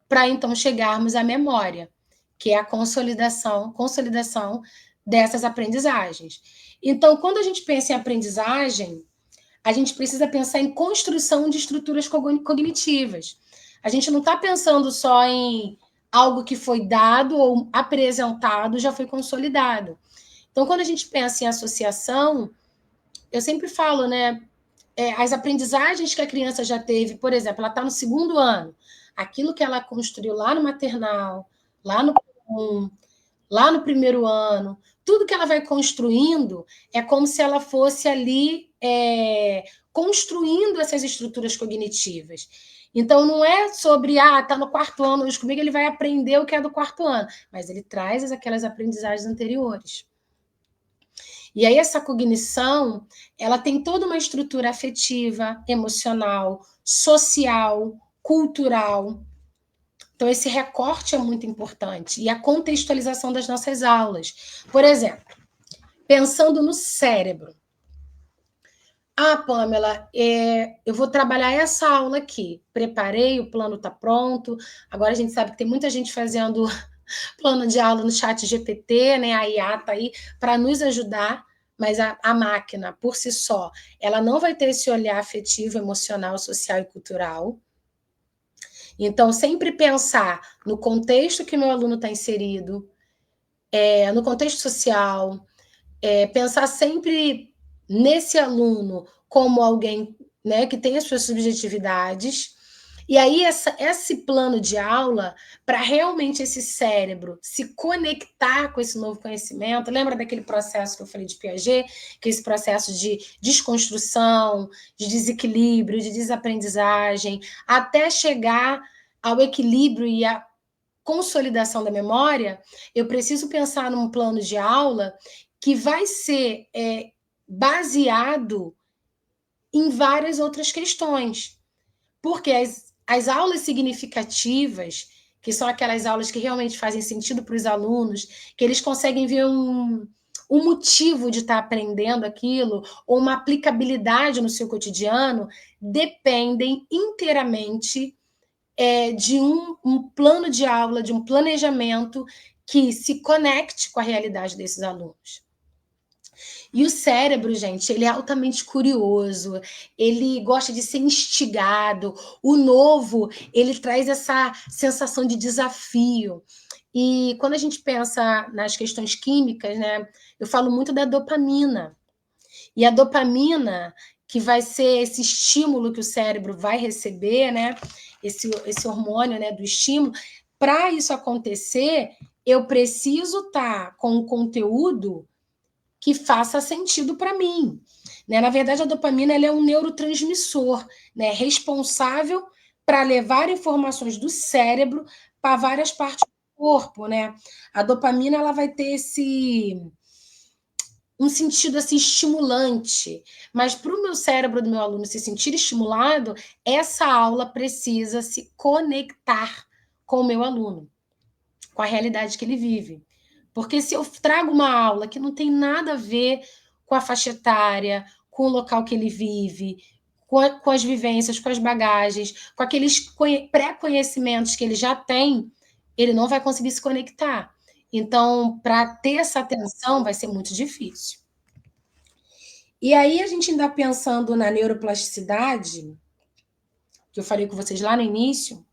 para então chegarmos à memória, que é a consolidação dessas aprendizagens. Então, quando a gente pensa em aprendizagem, a gente precisa pensar em construção de estruturas cognitivas. A gente não está pensando só em algo que foi dado ou apresentado, já foi consolidado. Então, quando a gente pensa em associação, eu sempre falo, né? As aprendizagens que a criança já teve, por exemplo, ela está no 2º ano, aquilo que ela construiu lá no maternal, lá no lá no 1º ano, tudo que ela vai construindo é como se ela fosse ali construindo essas estruturas cognitivas. Então, não é sobre, está no quarto ano hoje comigo, ele vai aprender o que é do quarto ano, mas ele traz aquelas aprendizagens anteriores. E aí essa cognição, ela tem toda uma estrutura afetiva, emocional, social, cultural. Então, esse recorte é muito importante. E a contextualização das nossas aulas. Por exemplo, pensando no cérebro. Pamela, eu vou trabalhar essa aula aqui. Preparei, o plano está pronto. Agora a gente sabe que tem muita gente fazendo plano de aula no chat GPT, né? A IA está aí para nos ajudar, mas a máquina, por si só, ela não vai ter esse olhar afetivo, emocional, social e cultural. Então, sempre pensar no contexto que meu aluno está inserido, no contexto social, pensar sempre nesse aluno como alguém, né, que tem as suas subjetividades. E aí, esse plano de aula, para realmente esse cérebro se conectar com esse novo conhecimento, lembra daquele processo que eu falei de Piaget, que é esse processo de desconstrução, de desequilíbrio, de desaprendizagem, até chegar ao equilíbrio e à consolidação da memória, eu preciso pensar num plano de aula que vai ser baseado em várias outras questões. Porque as aulas significativas, que são aquelas aulas que realmente fazem sentido para os alunos, que eles conseguem ver um motivo de estar aprendendo aquilo, ou uma aplicabilidade no seu cotidiano, dependem inteiramente de um plano de aula, de um planejamento que se conecte com a realidade desses alunos. E o cérebro, gente, ele é altamente curioso, ele gosta de ser instigado, o novo, ele traz essa sensação de desafio. E quando a gente pensa nas questões químicas, né, eu falo muito da dopamina. E a dopamina, que vai ser esse estímulo que o cérebro vai receber, né, esse hormônio, né, do estímulo, para isso acontecer, eu preciso estar com um conteúdo que faça sentido para mim. Né? Na verdade, a dopamina ela é um neurotransmissor, né? Responsável para levar informações do cérebro para várias partes do corpo. Né? A dopamina ela vai ter um sentido assim, estimulante, mas para o meu cérebro do meu aluno se sentir estimulado, essa aula precisa se conectar com o meu aluno, com a realidade que ele vive. Porque se eu trago uma aula que não tem nada a ver com a faixa etária, com o local que ele vive, com as vivências, com as bagagens, com aqueles pré-conhecimentos que ele já tem, ele não vai conseguir se conectar. Então, para ter essa atenção, vai ser muito difícil. E aí, a gente ainda pensando na neuroplasticidade, que eu falei com vocês lá no início,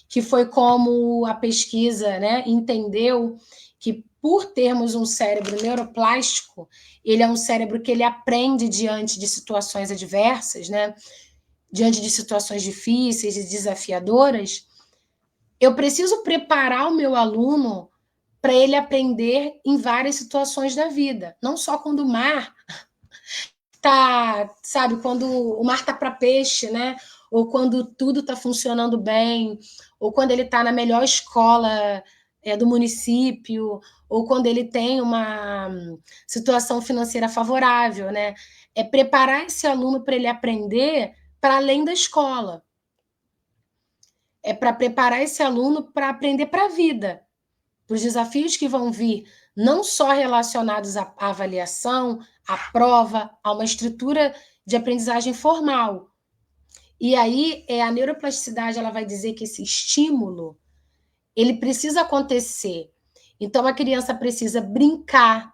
que foi como a pesquisa, né, entendeu que por termos um cérebro neuroplástico, ele é um cérebro que ele aprende diante de situações adversas, né, diante de situações difíceis e desafiadoras, eu preciso preparar o meu aluno para ele aprender em várias situações da vida, não só quando o mar tá, sabe, quando o mar tá para peixe, né? Ou quando tudo está funcionando bem, ou quando ele está na melhor escola do município, ou quando ele tem uma situação financeira favorável, né? É preparar esse aluno para ele aprender para além da escola. É para preparar esse aluno para aprender para a vida, para os desafios que vão vir, não só relacionados à avaliação, à prova, a uma estrutura de aprendizagem formal. E aí, a neuroplasticidade ela vai dizer que esse estímulo ele precisa acontecer. Então, a criança precisa brincar,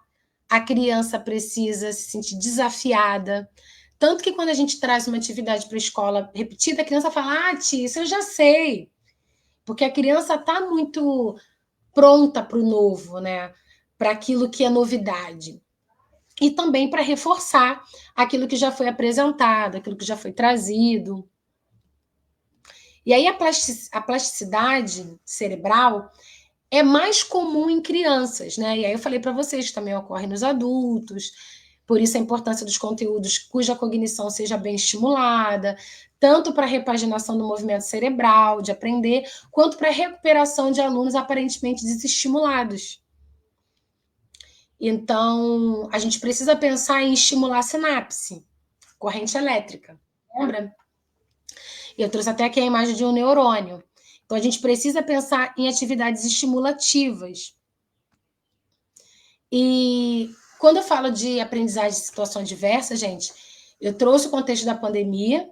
a criança precisa se sentir desafiada. Tanto que quando a gente traz uma atividade para a escola repetida, a criança fala, tia, isso eu já sei. Porque a criança está muito pronta para o novo, né? Para aquilo que é novidade. E também para reforçar aquilo que já foi apresentado, aquilo que já foi trazido. E aí a plasticidade cerebral é mais comum em crianças, né? E aí eu falei para vocês que também ocorre nos adultos, Por isso a importância dos conteúdos cuja cognição seja bem estimulada, tanto para a repaginação do movimento cerebral, de aprender, quanto para a recuperação de alunos aparentemente desestimulados. Então, a gente precisa pensar em estimular a sinapse, corrente elétrica, lembra? Eu trouxe até aqui a imagem de um neurônio. Então, a gente precisa pensar em atividades estimulativas. E quando eu falo de aprendizagem de situação diversa, gente, eu trouxe o contexto da pandemia,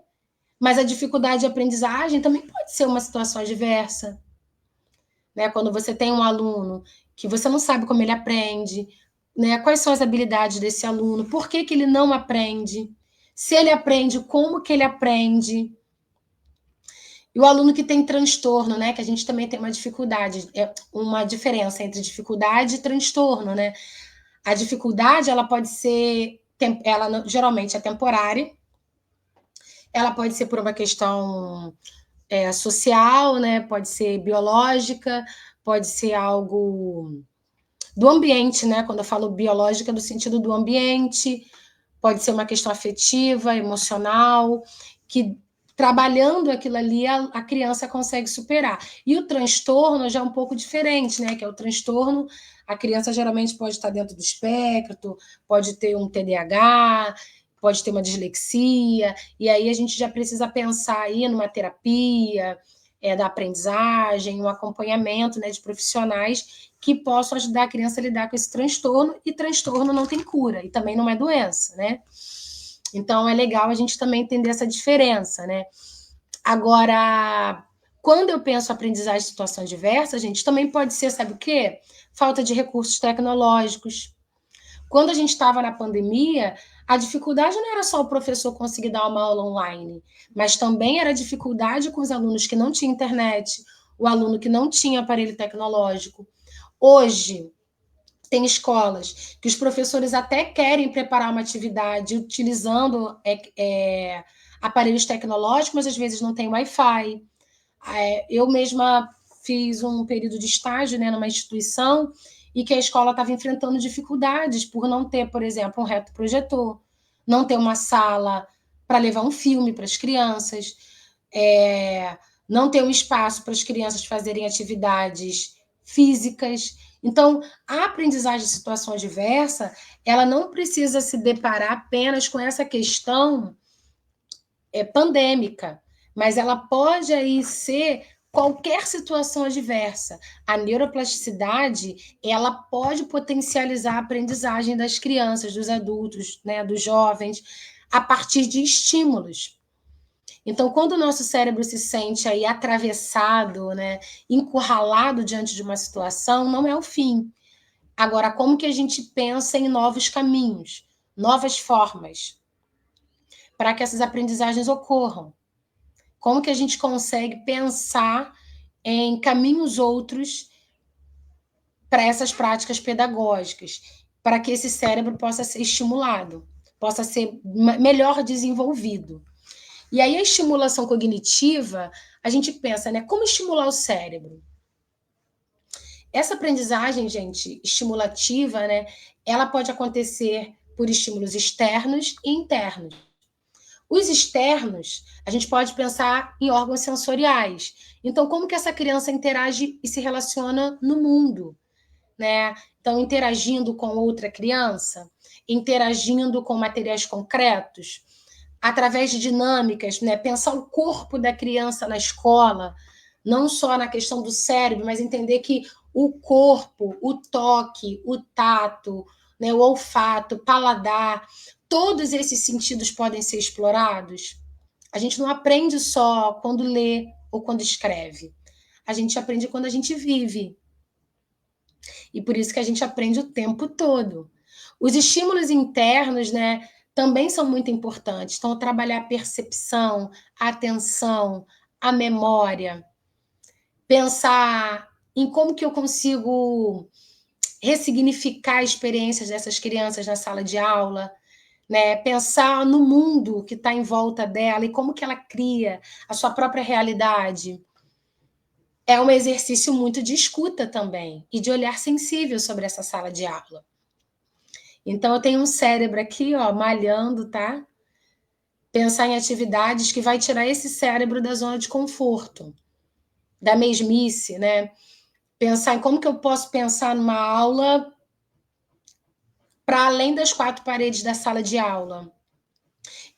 mas a dificuldade de aprendizagem também pode ser uma situação adversa. Né? Quando você tem um aluno que você não sabe como ele aprende, né? Quais são as habilidades desse aluno, por que ele não aprende, se ele aprende, como que ele aprende. E o aluno que tem transtorno, né? Que a gente também tem uma dificuldade, é uma diferença entre dificuldade e transtorno, né? A dificuldade, ela pode ser, ela geralmente é temporária, ela pode ser por uma questão social, né? Pode ser biológica, pode ser algo do ambiente, né? Quando eu falo biológica, no sentido do ambiente, pode ser uma questão afetiva, emocional, que trabalhando aquilo ali, a criança consegue superar. E o transtorno já é um pouco diferente, né? Que é o transtorno, a criança geralmente pode estar dentro do espectro, pode ter um TDAH, pode ter uma dislexia, e aí a gente já precisa pensar aí numa terapia, da aprendizagem, um acompanhamento, né, de profissionais que possam ajudar a criança a lidar com esse transtorno, e transtorno não tem cura, e também não é doença, né? Então, é legal a gente também entender essa diferença, né? Agora, quando eu penso aprendizagem de situação diversa, gente, também pode ser, sabe o quê? Falta de recursos tecnológicos. Quando a gente estava na pandemia, a dificuldade não era só o professor conseguir dar uma aula online, mas também era a dificuldade com os alunos que não tinham internet, o aluno que não tinha aparelho tecnológico. Hoje, tem escolas que os professores até querem preparar uma atividade utilizando aparelhos tecnológicos, mas às vezes não tem Wi-Fi. Eu mesma fiz um período de estágio, né, numa instituição e que a escola estava enfrentando dificuldades por não ter, por exemplo, um retroprojetor, não ter uma sala para levar um filme para as crianças, não ter um espaço para as crianças fazerem atividades físicas. Então, a aprendizagem de situação adversa, ela não precisa se deparar apenas com essa questão pandêmica, mas ela pode aí ser qualquer situação adversa. A neuroplasticidade, ela pode potencializar a aprendizagem das crianças, dos adultos, né, dos jovens, a partir de estímulos. Então, quando o nosso cérebro se sente aí atravessado, né, encurralado diante de uma situação, não é o fim. Agora, como que a gente pensa em novos caminhos, novas formas, para que essas aprendizagens ocorram? Como que a gente consegue pensar em caminhos outros para essas práticas pedagógicas, para que esse cérebro possa ser estimulado, possa ser melhor desenvolvido? E aí a estimulação cognitiva, a gente pensa, né, como estimular o cérebro? Essa aprendizagem, gente, estimulativa, né, ela pode acontecer por estímulos externos e internos. Os externos, a gente pode pensar em órgãos sensoriais. Então, como que essa criança interage e se relaciona no mundo, né? Então, interagindo com outra criança, interagindo com materiais concretos, através de dinâmicas, né? Pensar o corpo da criança na escola, não só na questão do cérebro, mas entender que o corpo, o toque, o tato, né? O olfato, o paladar, todos esses sentidos podem ser explorados. A gente não aprende só quando lê ou quando escreve. A gente aprende quando a gente vive. E por isso que a gente aprende o tempo todo. Os estímulos internos, né, também são muito importantes. Então, trabalhar a percepção, a atenção, a memória, pensar em como que eu consigo ressignificar experiências dessas crianças na sala de aula, né? Pensar no mundo que está em volta dela e como que ela cria a sua própria realidade. É um exercício muito de escuta também e de olhar sensível sobre essa sala de aula. Então, eu tenho um cérebro aqui, ó, malhando, tá? Pensar em atividades que vai tirar esse cérebro da zona de conforto, da mesmice, né? Pensar em como que eu posso pensar numa aula para além das 4 paredes da sala de aula.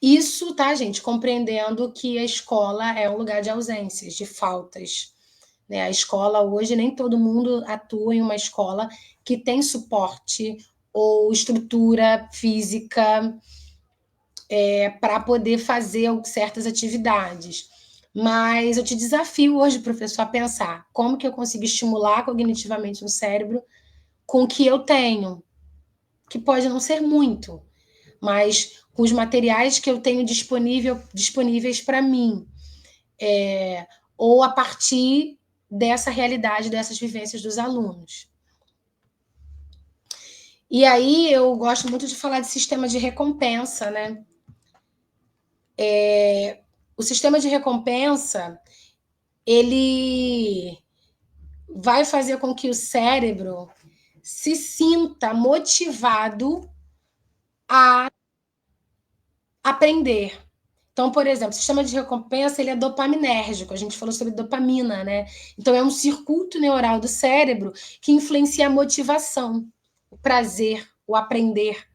Isso, tá, gente? Compreendendo que a escola é um lugar de ausências, de faltas. Né? A escola hoje, nem todo mundo atua em uma escola que tem suporte ou estrutura física para poder fazer certas atividades. Mas eu te desafio hoje, professor, a pensar como que eu consigo estimular cognitivamente no cérebro com o que eu tenho, que pode não ser muito, mas com os materiais que eu tenho disponíveis para mim, ou a partir dessa realidade, dessas vivências dos alunos. E aí eu gosto muito de falar de sistema de recompensa, né? O sistema de recompensa, ele vai fazer com que o cérebro se sinta motivado a aprender. Então, por exemplo, o sistema de recompensa ele é dopaminérgico, a gente falou sobre dopamina, né? Então, é um circuito neural do cérebro que influencia a motivação, o prazer, o aprender.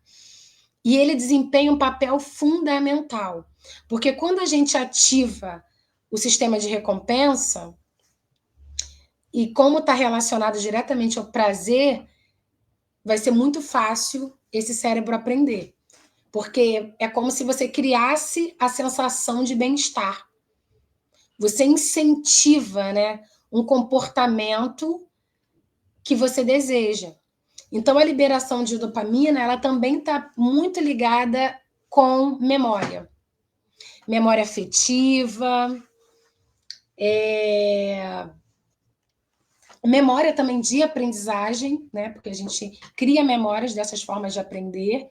E ele desempenha um papel fundamental, porque quando a gente ativa o sistema de recompensa, e como está relacionado diretamente ao prazer, vai ser muito fácil esse cérebro aprender. Porque é como se você criasse a sensação de bem-estar. Você incentiva, né, um comportamento que você deseja. Então, a liberação de dopamina, ela também está muito ligada com memória. Memória afetiva, memória também de aprendizagem, né? Porque a gente cria memórias dessas formas de aprender.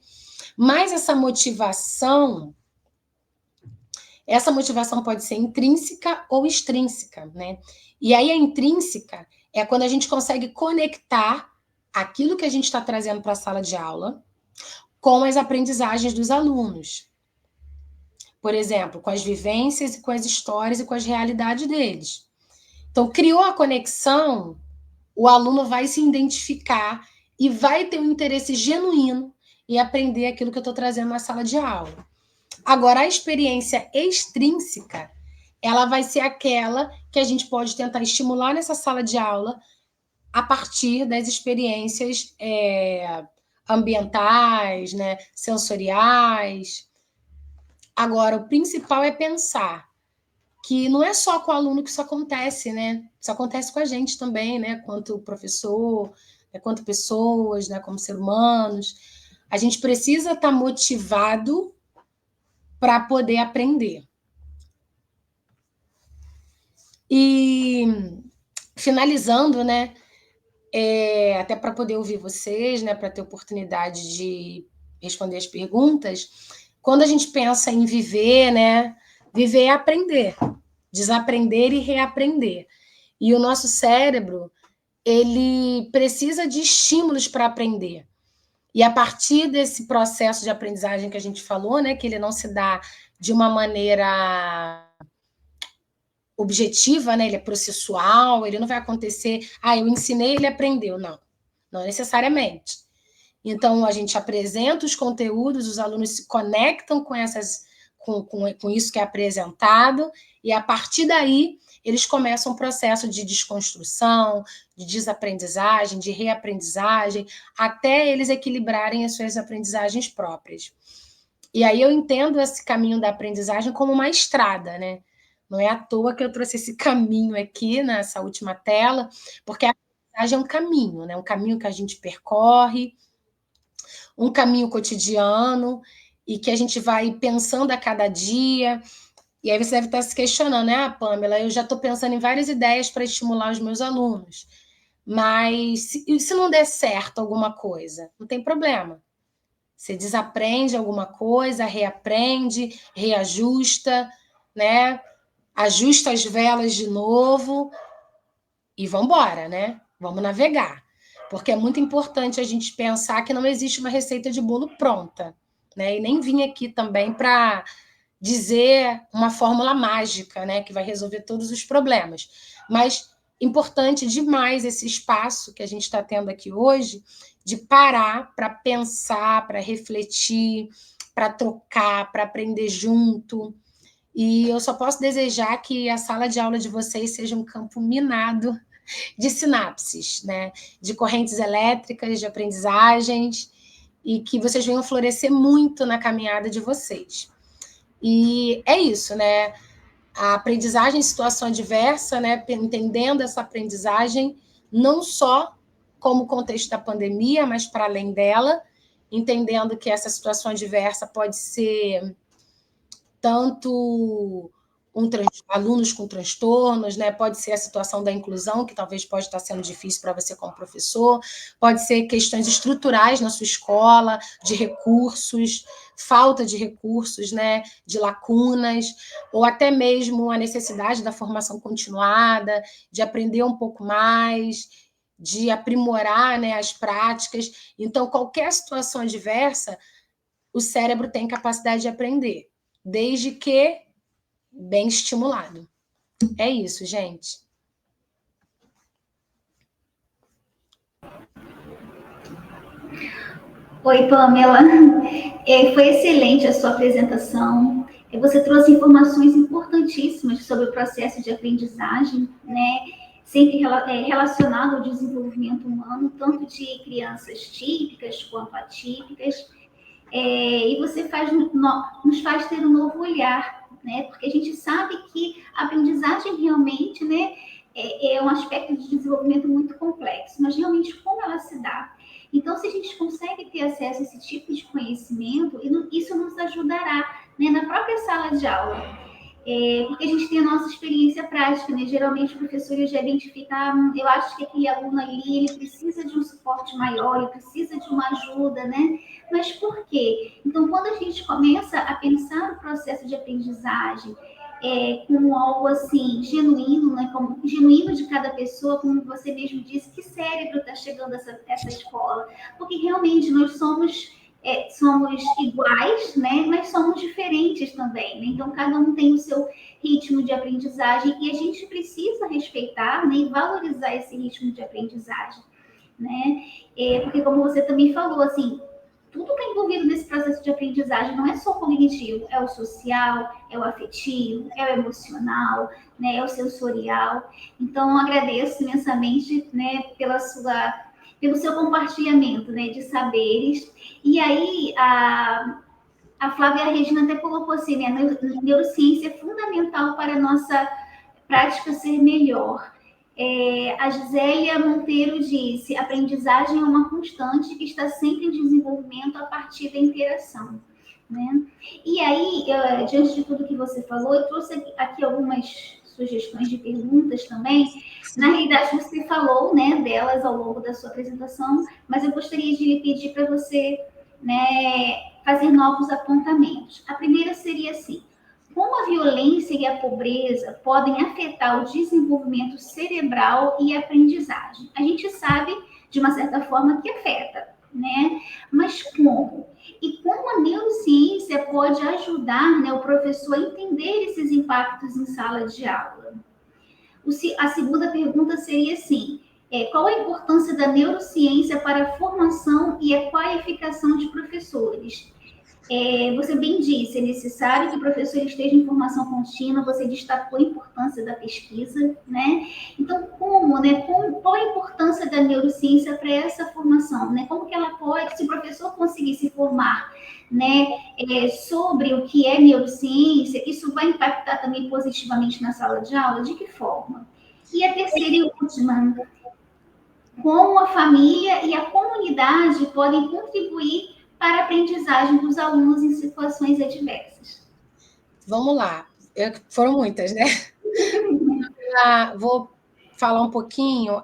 Mas essa motivação pode ser intrínseca ou extrínseca, né? E aí a intrínseca é quando a gente consegue conectar aquilo que a gente está trazendo para a sala de aula com as aprendizagens dos alunos. Por exemplo, com as vivências e com as histórias e com as realidades deles. Então, criou a conexão, o aluno vai se identificar e vai ter um interesse genuíno em aprender aquilo que eu estou trazendo na sala de aula. Agora, a experiência extrínseca, ela vai ser aquela que a gente pode tentar estimular nessa sala de aula a partir das experiências ambientais, né, sensoriais. Agora, o principal é pensar que não é só com o aluno que isso acontece, né? Isso acontece com a gente também, né? Quanto professor, né? Quanto pessoas, né? Como seres humanos. A gente precisa estar motivado para poder aprender. E finalizando, né? Até para poder ouvir vocês, né? Para ter oportunidade de responder as perguntas. Quando a gente pensa em viver, né? Viver é aprender, desaprender e reaprender. E o nosso cérebro, ele precisa de estímulos para aprender. E a partir desse processo de aprendizagem que a gente falou, né, que ele não se dá de uma maneira objetiva, né, ele é processual, ele não vai acontecer, eu ensinei, ele aprendeu. Não, não necessariamente. Então, a gente apresenta os conteúdos, os alunos se conectam com isso que é apresentado, e a partir daí eles começam um processo de desconstrução, de desaprendizagem, de reaprendizagem, até eles equilibrarem as suas aprendizagens próprias. E aí eu entendo esse caminho da aprendizagem como uma estrada, né? Não é à toa que eu trouxe esse caminho aqui nessa última tela, porque a aprendizagem é um caminho, né? Um caminho que a gente percorre, um caminho cotidiano, e que a gente vai pensando a cada dia. E aí você deve estar se questionando, né, Pamela? Eu já estou pensando em várias ideias para estimular os meus alunos. Mas se não der certo alguma coisa? Não tem problema. Você desaprende alguma coisa, reaprende, reajusta, né? Ajusta as velas de novo e vamos embora, né? Vamos navegar. porque é muito importante a gente pensar que não existe uma receita de bolo pronta, né? E nem vim aqui também para dizer uma fórmula mágica, né, que vai resolver todos os problemas. Mas importante demais esse espaço que a gente está tendo aqui hoje, de parar para pensar, para refletir, para trocar, para aprender junto. E eu só posso desejar que a sala de aula de vocês seja um campo minado de sinapses, né? De correntes elétricas, de aprendizagens, e que vocês venham florescer muito na caminhada de vocês. E é isso, né? A aprendizagem em situação adversa, né? Entendendo essa aprendizagem não só como contexto da pandemia, mas para além dela, entendendo que essa situação adversa pode ser tanto alunos com transtornos, né? Pode ser a situação da inclusão, que talvez pode estar sendo difícil para você como professor, pode ser questões estruturais na sua escola, de recursos, falta de recursos, né? De lacunas, ou até mesmo a necessidade da formação continuada, de aprender um pouco mais, de aprimorar, né, as práticas. Então, qualquer situação adversa, o cérebro tem capacidade de aprender, desde que bem estimulado. É isso, gente. Oi, Pamela. Foi excelente a sua apresentação. Você trouxe informações importantíssimas sobre o processo de aprendizagem, né? Sempre relacionado ao desenvolvimento humano, tanto de crianças típicas quanto atípicas. E você nos faz ter um novo olhar, né? Porque a gente sabe que a aprendizagem realmente, né, é um aspecto de desenvolvimento muito complexo, mas realmente como ela se dá? Então, se a gente consegue ter acesso a esse tipo de conhecimento, isso nos ajudará, né, na própria sala de aula. Porque a gente tem a nossa experiência prática, né? Geralmente o professor já identifica, eu acho que aquele aluno ali, ele precisa de um suporte maior, ele precisa de uma ajuda, né? Mas por quê? Então, quando a gente começa a pensar o processo de aprendizagem como algo assim, genuíno, né? Como genuíno de cada pessoa, como você mesmo disse, que cérebro está chegando essa escola? Porque realmente nós somos iguais, né? Mas somos diferentes também, né? Então, cada um tem o seu ritmo de aprendizagem e a gente precisa respeitar, né, e valorizar esse ritmo de aprendizagem, né? Porque, como você também falou, assim, tudo está envolvido nesse processo de aprendizagem, não é só o cognitivo, é o social, é o afetivo, é o emocional, né, é o sensorial. Então, eu agradeço imensamente, né, pelo seu compartilhamento, né, de saberes. E aí, a Flávia Regina até colocou assim, né, a neurociência é fundamental para a nossa prática ser melhor. A Gisélia Monteiro disse: aprendizagem é uma constante que está sempre em desenvolvimento a partir da interação. Né? E aí, diante de tudo que você falou, eu trouxe aqui algumas sugestões de perguntas também. Na realidade, você falou, né, delas ao longo da sua apresentação, mas eu gostaria de lhe pedir para você, né, fazer novos apontamentos. A primeira seria assim: como a violência e a pobreza podem afetar o desenvolvimento cerebral e a aprendizagem? A gente sabe, de uma certa forma, que afeta, né? Mas como? E como a neurociência pode ajudar, né, o professor a entender esses impactos em sala de aula? A segunda pergunta seria assim: qual a importância da neurociência para a formação e a qualificação de professores? Você bem disse, é necessário que o professor esteja em formação contínua, você destacou a importância da pesquisa, né? Então, qual a importância da neurociência para essa formação, né? Como que ela pode, se o professor conseguir se formar, né, sobre o que é neurociência, isso vai impactar também positivamente na sala de aula? De que forma? E a terceira e última: como a família e a comunidade podem contribuir para a aprendizagem dos alunos em situações adversas? Vamos lá. Foram muitas, né? Vou falar um pouquinho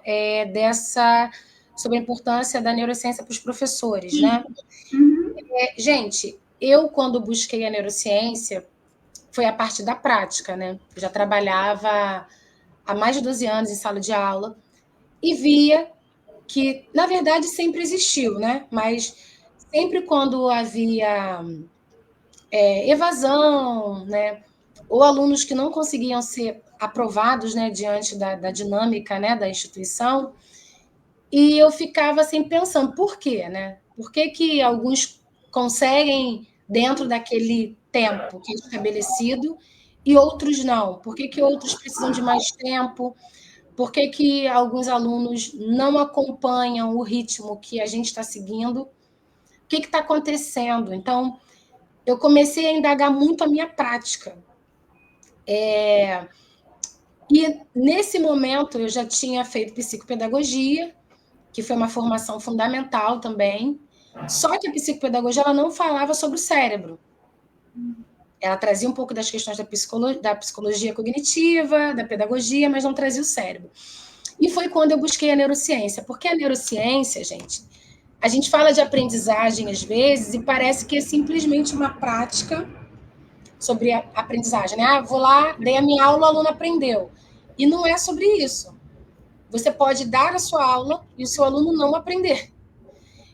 sobre a importância da neurociência para os professores, né? Uhum. Gente, eu, quando busquei a neurociência, foi a parte da prática, né? Eu já trabalhava há mais de 12 anos em sala de aula e via que, na verdade, sempre existiu, né? Mas sempre quando havia evasão, né? Ou alunos que não conseguiam ser aprovados, né, diante da dinâmica, né, da instituição, e eu ficava assim pensando, por quê, né? Por que que alguns conseguem dentro daquele tempo que é estabelecido e outros não? Por que que outros precisam de mais tempo? Por que que alguns alunos não acompanham o ritmo que a gente está seguindo? O que está acontecendo? Então, eu comecei a indagar muito a minha prática. E nesse momento eu já tinha feito psicopedagogia, que foi uma formação fundamental também. Só que a psicopedagogia ela não falava sobre o cérebro. Ela trazia um pouco das questões da psicologia cognitiva, da pedagogia, mas não trazia o cérebro. E foi quando eu busquei a neurociência, porque a neurociência, gente, a gente fala de aprendizagem às vezes e parece que é simplesmente uma prática sobre a aprendizagem, né? Ah, vou lá, dei a minha aula, o aluno aprendeu. E não é sobre isso. Você pode dar a sua aula e o seu aluno não aprender.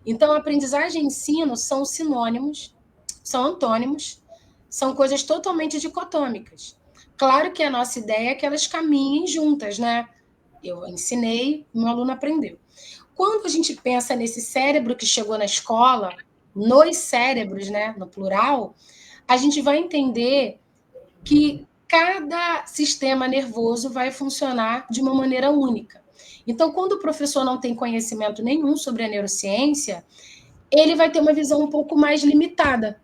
Então, aprendizagem e ensino são sinônimos, são antônimos, são coisas totalmente dicotômicas. Claro que a nossa ideia é que elas caminhem juntas, né? Eu ensinei, meu aluno aprendeu. Quando a gente pensa nesse cérebro que chegou na escola, nos cérebros, né, no plural, a gente vai entender que cada sistema nervoso vai funcionar de uma maneira única. Então, quando o professor não tem conhecimento nenhum sobre a neurociência, ele vai ter uma visão um pouco mais limitada.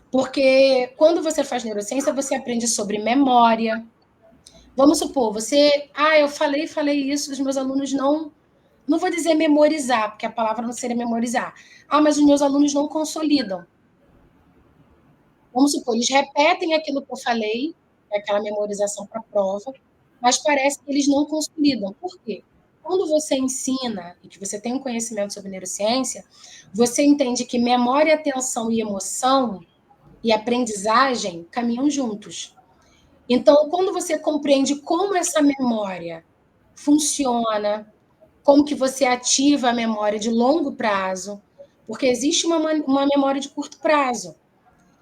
Porque quando você faz neurociência, você aprende sobre memória. Vamos supor, eu falei isso, os meus alunos não vou dizer memorizar, porque a palavra não seria memorizar. Mas os meus alunos não consolidam. Vamos supor, eles repetem aquilo que eu falei, aquela memorização para a prova, mas parece que eles não consolidam. Por quê? Quando você ensina e que você tem um conhecimento sobre neurociência, você entende que memória, atenção e emoção e aprendizagem caminham juntos. Então, quando você compreende como essa memória funciona, como que você ativa a memória de longo prazo, porque existe uma memória de curto prazo.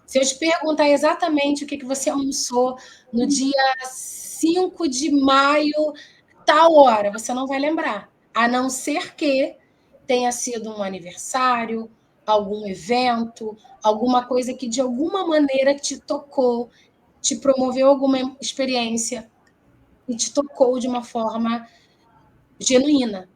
Se eu te perguntar exatamente o que você almoçou no dia 5 de maio, tal hora, você não vai lembrar, a não ser que tenha sido um aniversário, algum evento, alguma coisa que de alguma maneira te tocou, te promoveu alguma experiência e te tocou de uma forma genuína.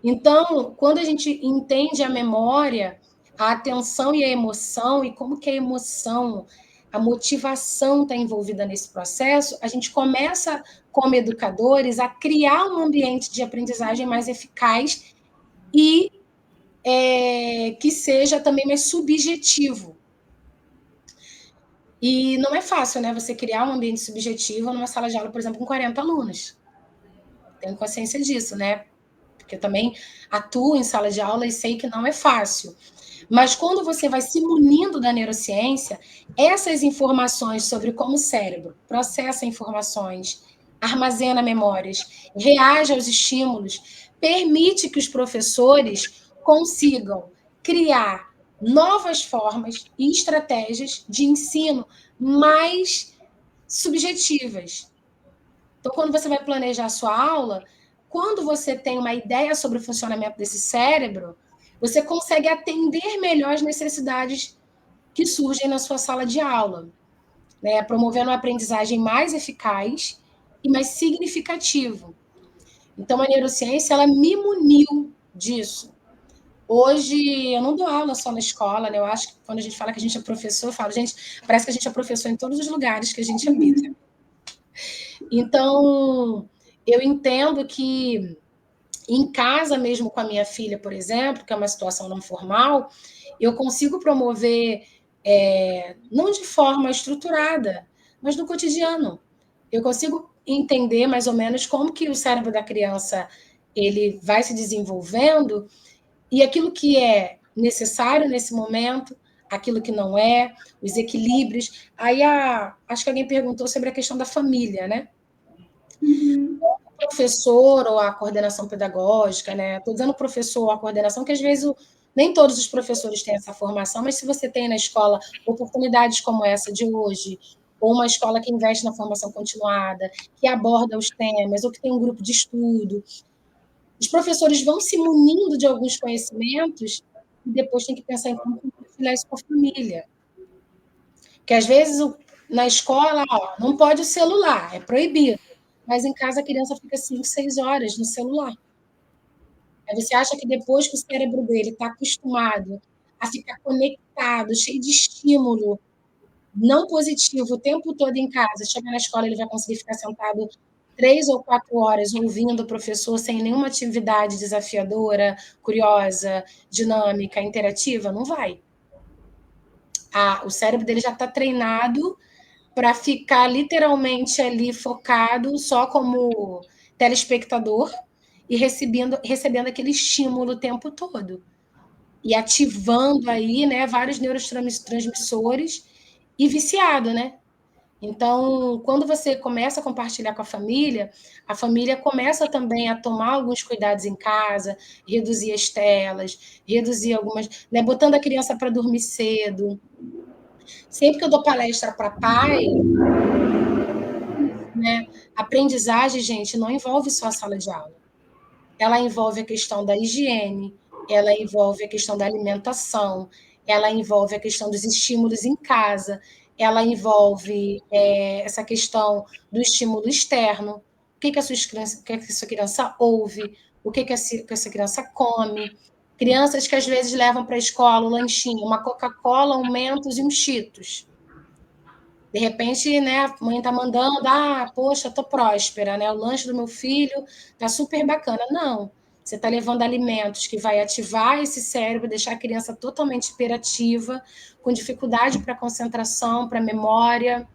Então, quando a gente entende a memória, a atenção e a emoção, e como que a emoção, a motivação está envolvida nesse processo, a gente começa, como educadores, a criar um ambiente de aprendizagem mais eficaz e que seja também mais subjetivo. E não é fácil, né? Você criar um ambiente subjetivo numa sala de aula, por exemplo, com 40 alunos. Tenho consciência disso, né? Porque eu também atuo em sala de aula e sei que não é fácil. Mas quando você vai se munindo da neurociência, essas informações sobre como o cérebro processa informações, armazena memórias, reage aos estímulos, permite que os professores consigam criar novas formas e estratégias de ensino mais subjetivas. Então, quando você vai planejar a sua aula, quando você tem uma ideia sobre o funcionamento desse cérebro, você consegue atender melhor as necessidades que surgem na sua sala de aula, né? Promovendo uma aprendizagem mais eficaz e mais significativa. Então, a neurociência, ela me muniu disso. Hoje, eu não dou aula só na escola, né? Eu acho que quando a gente fala que a gente é professor, eu falo, gente, parece que a gente é professor em todos os lugares que a gente habita. Então, eu entendo que em casa mesmo com a minha filha, por exemplo, que é uma situação não formal, eu consigo promover, não de forma estruturada, mas no cotidiano. Eu consigo entender mais ou menos como que o cérebro da criança ele vai se desenvolvendo e aquilo que é necessário nesse momento, aquilo que não é, os equilíbrios. Aí acho que alguém perguntou sobre a questão da família, né? Uhum. professor ou a coordenação pedagógica, né? Estou dizendo professor ou a coordenação, que às vezes nem todos os professores têm essa formação, mas se você tem na escola oportunidades como essa de hoje, ou uma escola que investe na formação continuada, que aborda os temas, ou que tem um grupo de estudo, os professores vão se munindo de alguns conhecimentos e depois tem que pensar em como compartilhar isso com a família. Porque às vezes na escola, ó, não pode o celular, é proibido. Mas em casa a criança fica 5, 6 horas no celular. Aí você acha que depois que o cérebro dele está acostumado a ficar conectado, cheio de estímulo não positivo o tempo todo em casa, chegar na escola ele vai conseguir ficar sentado 3 ou 4 horas ouvindo o professor sem nenhuma atividade desafiadora, curiosa, dinâmica, interativa? Não vai. O cérebro dele já está treinado para ficar literalmente ali focado só como telespectador e recebendo aquele estímulo o tempo todo. E ativando aí, né, vários neurotransmissores e viciado, né? Então, quando você começa a compartilhar com a família começa também a tomar alguns cuidados em casa, reduzir as telas, reduzir algumas, né, botando a criança para dormir cedo. Sempre que eu dou palestra para pai, né, aprendizagem, gente, não envolve só a sala de aula. Ela envolve a questão da higiene, ela envolve a questão da alimentação, ela envolve a questão dos estímulos em casa, ela envolve essa questão do estímulo externo, o que a sua criança ouve, o que essa criança come. Crianças que às vezes levam para a escola o lanchinho, uma Coca-Cola, um Mentos e um Cheetos. De repente, né, a mãe está mandando, poxa, tô próspera, né? O lanche do meu filho tá super bacana. Não, você está levando alimentos que vai ativar esse cérebro, deixar a criança totalmente hiperativa, com dificuldade para concentração, para memória.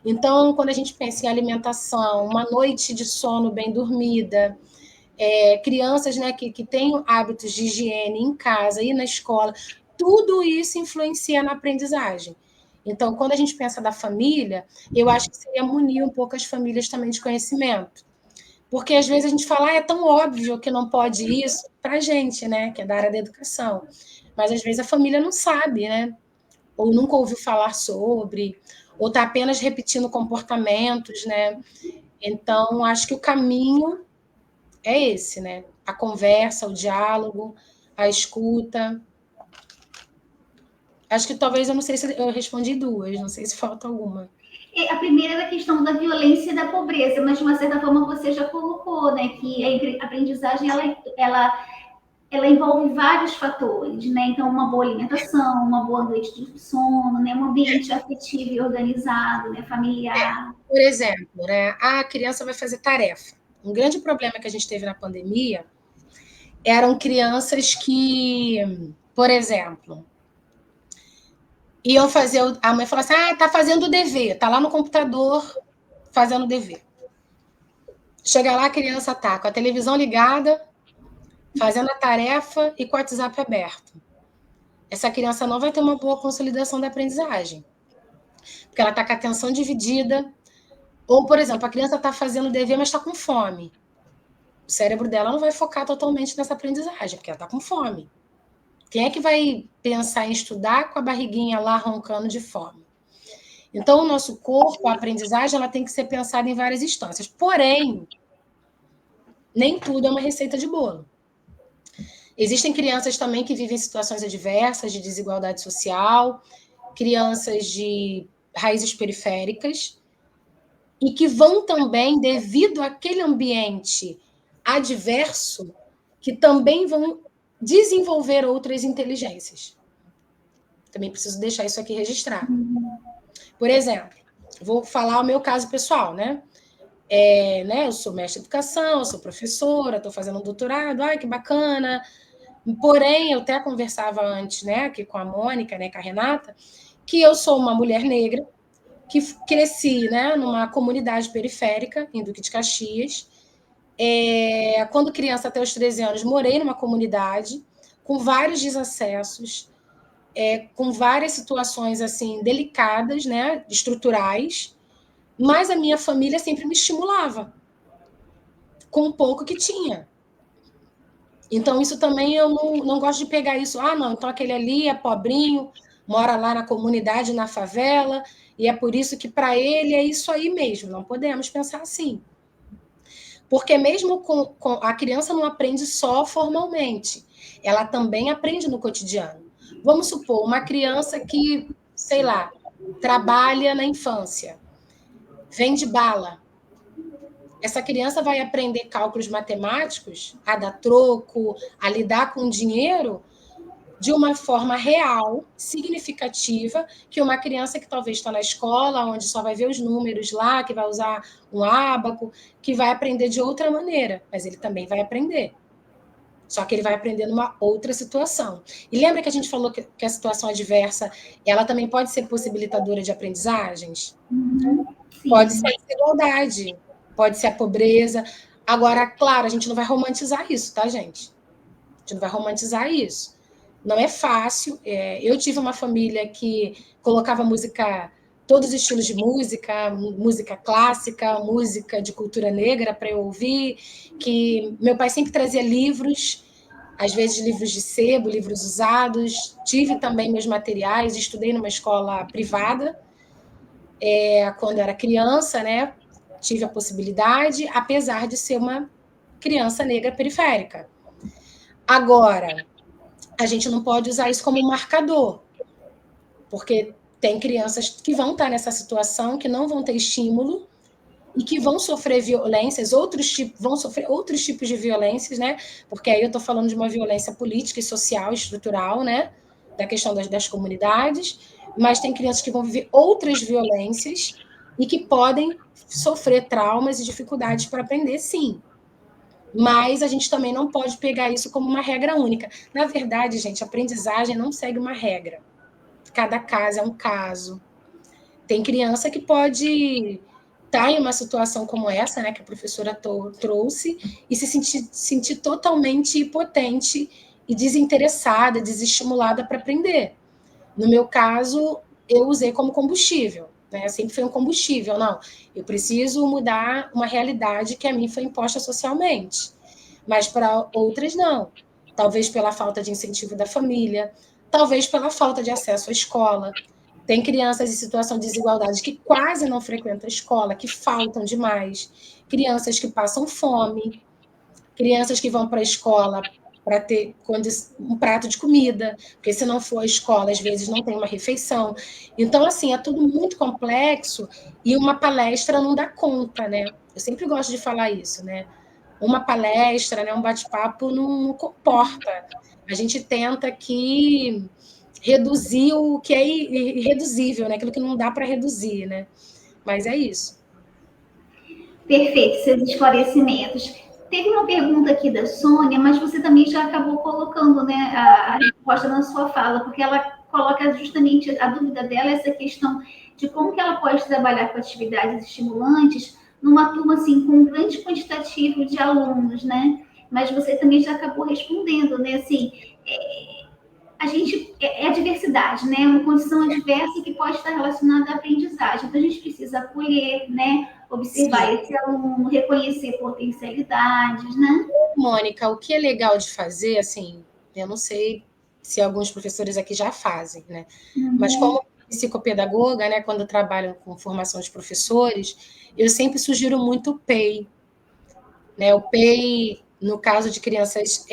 Então, quando a gente pensa em alimentação, uma noite de sono bem dormida, crianças, né, que têm hábitos de higiene em casa e na escola, tudo isso influencia na aprendizagem. Então, quando a gente pensa da família, eu acho que seria munir um pouco as famílias também de conhecimento. Porque às vezes a gente fala, é tão óbvio que não pode isso, para a gente, né, que é da área da educação. Mas às vezes a família não sabe, né? Ou nunca ouviu falar sobre, ou está apenas repetindo comportamentos, né? Então, acho que o caminho é esse, né? A conversa, o diálogo, a escuta. Acho que talvez, eu não sei se eu respondi duas, não sei se falta alguma. A primeira era a questão da violência e da pobreza, mas de uma certa forma você já colocou, né, que a aprendizagem ela envolve vários fatores, né? Então, uma boa alimentação, uma boa noite de sono, né? Um ambiente afetivo e organizado, né? Familiar. Por exemplo, né, a criança vai fazer tarefa. Um grande problema que a gente teve na pandemia eram crianças que, por exemplo, iam fazer. A mãe falou assim: tá fazendo o dever, tá lá no computador fazendo o dever. Chega lá, a criança tá com a televisão ligada, fazendo a tarefa e com o WhatsApp aberto. Essa criança não vai ter uma boa consolidação da aprendizagem. Porque ela está com a atenção dividida. Ou, por exemplo, a criança está fazendo o dever, mas está com fome. O cérebro dela não vai focar totalmente nessa aprendizagem, porque ela está com fome. Quem é que vai pensar em estudar com a barriguinha lá roncando de fome? Então, o nosso corpo, a aprendizagem, ela tem que ser pensada em várias instâncias. Porém, nem tudo é uma receita de bolo. Existem crianças também que vivem situações adversas, de desigualdade social, crianças de raízes periféricas, e que vão também, devido àquele ambiente adverso, que também vão desenvolver outras inteligências. Também preciso deixar isso aqui registrado. Por exemplo, vou falar o meu caso pessoal, né? Eu sou mestre de educação, eu sou professora, estou fazendo um doutorado, que bacana. Porém, eu até conversava antes, né, aqui com a Mônica, né, com a Renata, que eu sou uma mulher negra, que cresci, né, numa comunidade periférica, em Duque de Caxias. Quando criança, até os 13 anos, morei numa comunidade com vários desacessos, com várias situações assim delicadas, né, estruturais, mas a minha família sempre me estimulava. com o pouco que tinha. Então, isso também eu não gosto de pegar isso. Ah, não, então aquele ali é pobrinho, mora lá na comunidade, na favela, e é por isso que para ele é isso aí mesmo. Não podemos pensar assim. Porque mesmo a criança não aprende só formalmente, ela também aprende no cotidiano. Vamos supor, uma criança que, sei lá, trabalha na infância, vende bala. Essa criança vai aprender cálculos matemáticos, a dar troco, a lidar com dinheiro de uma forma real, significativa, que uma criança que talvez está na escola, onde só vai ver os números lá, que vai usar um ábaco, que vai aprender de outra maneira, mas ele também vai aprender. Só que ele vai aprender numa outra situação. E lembra que a gente falou que a situação adversa, ela também pode ser possibilitadora de aprendizagens? Pode ser a desigualdade, pode ser a pobreza. Agora, claro, a gente não vai romantizar isso, tá, gente? A gente não vai romantizar isso. Não é fácil. Eu tive uma família que colocava música, todos os estilos de música, música clássica, música de cultura negra para eu ouvir, que meu pai sempre trazia livros, às vezes livros de sebo, livros usados. Tive também meus materiais, estudei numa escola privada, quando eu era criança, né? Tive a possibilidade, apesar de ser uma criança negra periférica. Agora, a gente não pode usar isso como marcador, porque tem crianças que vão estar nessa situação, que não vão ter estímulo e que vão sofrer violências, vão sofrer outros tipos de violências, né? Porque aí eu estou falando de uma violência política e social, estrutural, né? Da questão das comunidades, mas tem crianças que vão viver outras violências e que podem sofrer traumas e dificuldades para aprender, sim. Mas a gente também não pode pegar isso como uma regra única. Na verdade, gente, a aprendizagem não segue uma regra. Cada caso é um caso. Tem criança que pode estar em uma situação como essa, né, que a professora trouxe, e se sentir totalmente impotente e desinteressada, desestimulada para aprender. No meu caso, eu usei como combustível, né? Sempre foi um combustível. Não, eu preciso mudar uma realidade que a mim foi imposta socialmente. Mas para outras, não. Talvez pela falta de incentivo da família, talvez pela falta de acesso à escola. Tem crianças em situação de desigualdade que quase não frequentam a escola, que faltam demais. Crianças que passam fome, crianças que vão para a escola para ter um prato de comida, porque se não for a escola, às vezes não tem uma refeição. Então, assim, é tudo muito complexo e uma palestra não dá conta, né? Eu sempre gosto de falar isso, né? Uma palestra, né, um bate-papo não comporta. A gente tenta aqui reduzir o que é irreduzível, né? Aquilo que não dá para reduzir, né? Mas é isso. Perfeito, seus esclarecimentos. Teve uma pergunta aqui da Sônia, mas você também já acabou colocando, né, a resposta na sua fala, porque ela coloca justamente a dúvida dela, essa questão de como que ela pode trabalhar com atividades estimulantes numa turma assim com um grande quantitativo de alunos, né? Mas você também já acabou respondendo, né? Assim, a gente é a diversidade, né? Uma condição adversa que pode estar relacionada à aprendizagem. Então a gente precisa acolher, né? Observar Sim. esse aluno, reconhecer potencialidades, né? Mônica, o que é legal de fazer, assim, eu não sei se alguns professores aqui já fazem, né? Mas como psicopedagoga, né, quando eu trabalho com formação de professores, eu sempre sugiro muito o PEI, né? O PEI, no caso de crianças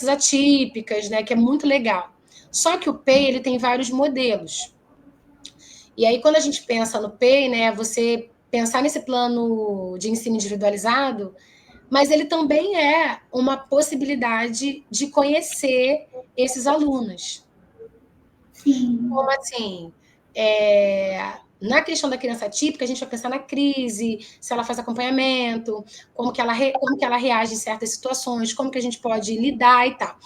atípicas, né, que é muito legal. Só que o PEI, ele tem vários modelos. E aí, quando a gente pensa no PEI, né, você pensar nesse plano de ensino individualizado, mas ele também é uma possibilidade de conhecer esses alunos. Sim. Como assim? Na questão da criança típica, a gente vai pensar na crise, se ela faz acompanhamento, como que ela reage em certas situações, como que a gente pode lidar e tal.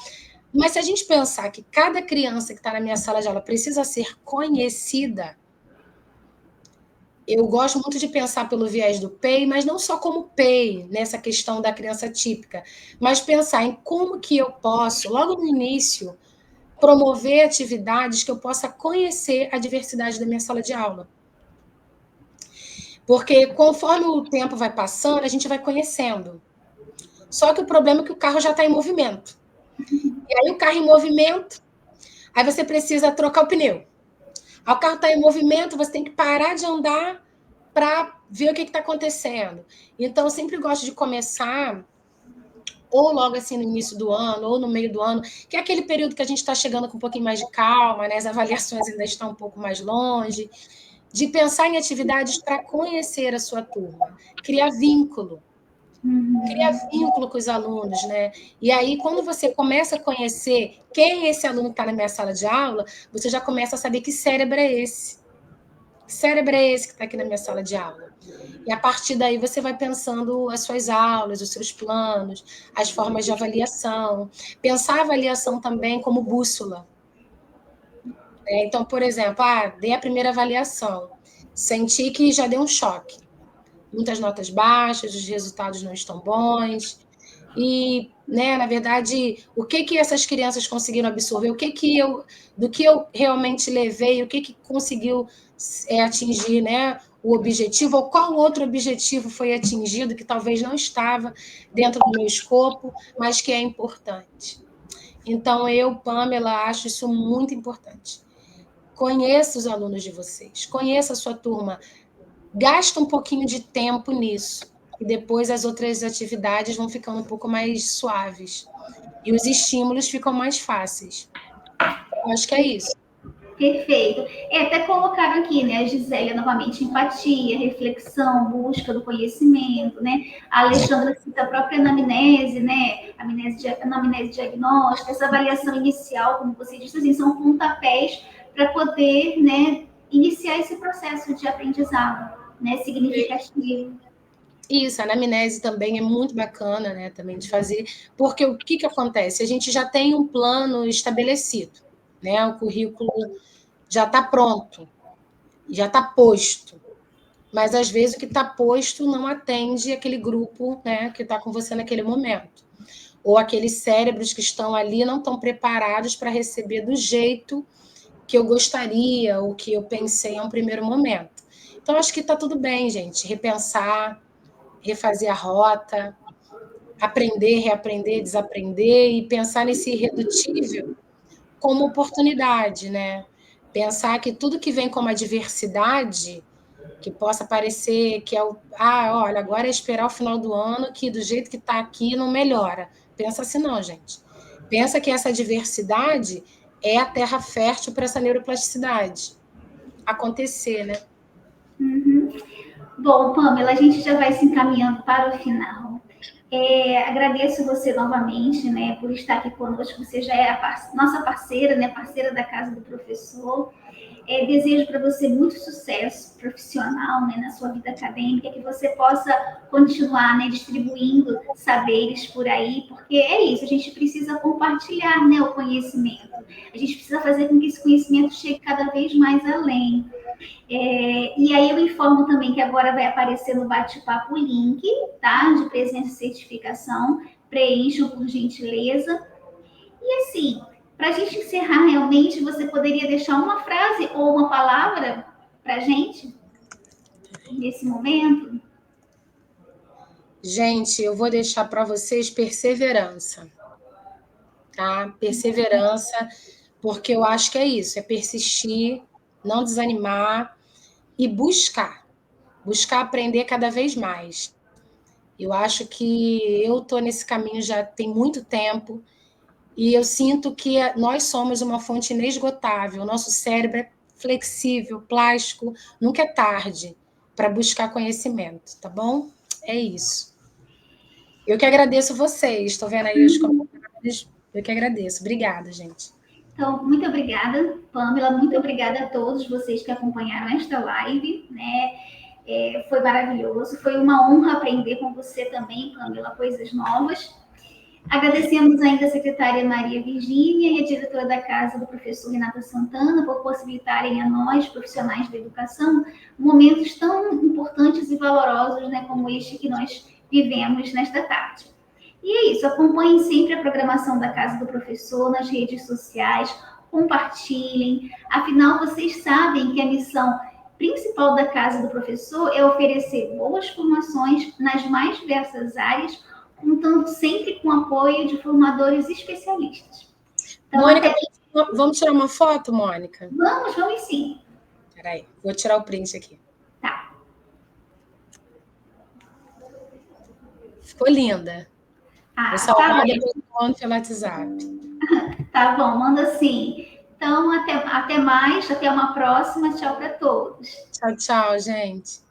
Mas se a gente pensar que cada criança que está na minha sala de aula precisa ser conhecida, eu gosto muito de pensar pelo viés do PEI, mas não só como PEI, nessa questão da criança típica, mas pensar em como que eu posso, logo no início, promover atividades que eu possa conhecer a diversidade da minha sala de aula. Porque conforme o tempo vai passando, a gente vai conhecendo. Só que o problema é que o carro já está em movimento. E aí o carro em movimento, aí você precisa trocar o pneu. Aí o carro está em movimento, você tem que parar de andar para ver o que está acontecendo. Então, eu sempre gosto de começar ou logo assim no início do ano, ou no meio do ano, que é aquele período que a gente está chegando com um pouquinho mais de calma, né? As avaliações ainda estão um pouco mais longe, de pensar em atividades para conhecer a sua turma, criar vínculo. Criar vínculo com os alunos, né? E aí, quando você começa a conhecer quem esse aluno está na minha sala de aula, você já começa a saber que cérebro é esse. Que cérebro é esse que está aqui na minha sala de aula? E a partir daí você vai pensando as suas aulas, os seus planos, as formas de avaliação. Pensar a avaliação também como bússola. Então, por exemplo, dei a primeira avaliação, senti que já deu um choque. Muitas notas baixas, os resultados não estão bons. E, né, na verdade, o que essas crianças conseguiram absorver, do que eu realmente levei, o que conseguiu atingir, né, o objetivo, ou qual outro objetivo foi atingido que talvez não estava dentro do meu escopo, mas que é importante. Então, eu, Pamela, acho isso muito importante. Conheça os alunos de vocês, conheça a sua turma, gasta um pouquinho de tempo nisso, e depois as outras atividades vão ficando um pouco mais suaves. E os estímulos ficam mais fáceis. Eu acho que é isso. Perfeito. Até colocaram aqui, né, a Gisélia novamente, empatia, reflexão, busca do conhecimento, né? A Alexandra cita a própria anamnese, né? Anamnese diagnóstica, essa avaliação inicial, como você disse, assim, são pontapés para poder, né, iniciar esse processo de aprendizado, né, significativo. Isso, a anamnese também é muito bacana, né, também de fazer, porque o que acontece? A gente já tem um plano estabelecido, né? O currículo já está pronto, já está posto. Mas às vezes o que está posto não atende aquele grupo, né, que está com você naquele momento. Ou aqueles cérebros que estão ali não estão preparados para receber do jeito que eu gostaria, ou que eu pensei em um primeiro momento. Então, acho que está tudo bem, gente, repensar, refazer a rota, aprender, reaprender, desaprender e pensar nesse irredutível como oportunidade, né? Pensar que tudo que vem como adversidade, que possa parecer que olha, agora é esperar o final do ano, que do jeito que está aqui não melhora. Pensa assim, não, gente. Pensa que essa adversidade é a terra fértil para essa neuroplasticidade acontecer, né? Uhum. Bom, Pamela, a gente já vai se encaminhando para o final. Agradeço você novamente, né, por estar aqui conosco. Você já é nossa parceira, né, parceira da Casa do Professor. Desejo para você muito sucesso profissional, né, na sua vida acadêmica, que você possa continuar, né, distribuindo saberes por aí, porque é isso, a gente precisa compartilhar, né, o conhecimento. A gente precisa fazer com que esse conhecimento chegue cada vez mais além. E aí eu informo também que agora vai aparecer no bate-papo o link, tá? De presença e certificação. Preencham por gentileza. E assim, para a gente encerrar realmente, você poderia deixar uma frase ou uma palavra para a gente nesse momento? Gente, eu vou deixar para vocês perseverança, tá? Perseverança, porque eu acho que é isso, é persistir, não desanimar e buscar aprender cada vez mais. Eu acho que eu estou nesse caminho já tem muito tempo e eu sinto que nós somos uma fonte inesgotável. O nosso cérebro é flexível, plástico, nunca é tarde para buscar conhecimento, tá bom? É isso. Eu que agradeço vocês. Estou vendo aí os comentários. Eu que agradeço. Obrigada, gente. Então, muito obrigada, Pamela. Muito obrigada a todos vocês que acompanharam esta live, né? Foi maravilhoso. Foi uma honra aprender com você também, Pamela, coisas novas. Agradecemos ainda a secretária Maria Virgínia e a diretora da casa do professor Renata Santana por possibilitarem a nós, profissionais da educação, momentos tão importantes e valorosos, né, como este que nós vivemos nesta tarde. E é isso, acompanhem sempre a programação da Casa do Professor nas redes sociais, compartilhem, afinal vocês sabem que a missão principal da casa do professor é oferecer boas formações nas mais diversas áreas, contando sempre com o apoio de formadores especialistas. Então, Mônica, vamos tirar uma foto, Mônica? Vamos sim. Peraí, vou tirar o print aqui. Tá. Ficou linda. Vou salvar depois eu mando pelo WhatsApp. Tá bom, manda sim. Então, até mais, até uma próxima. Tchau para todos. Tchau, tchau, gente.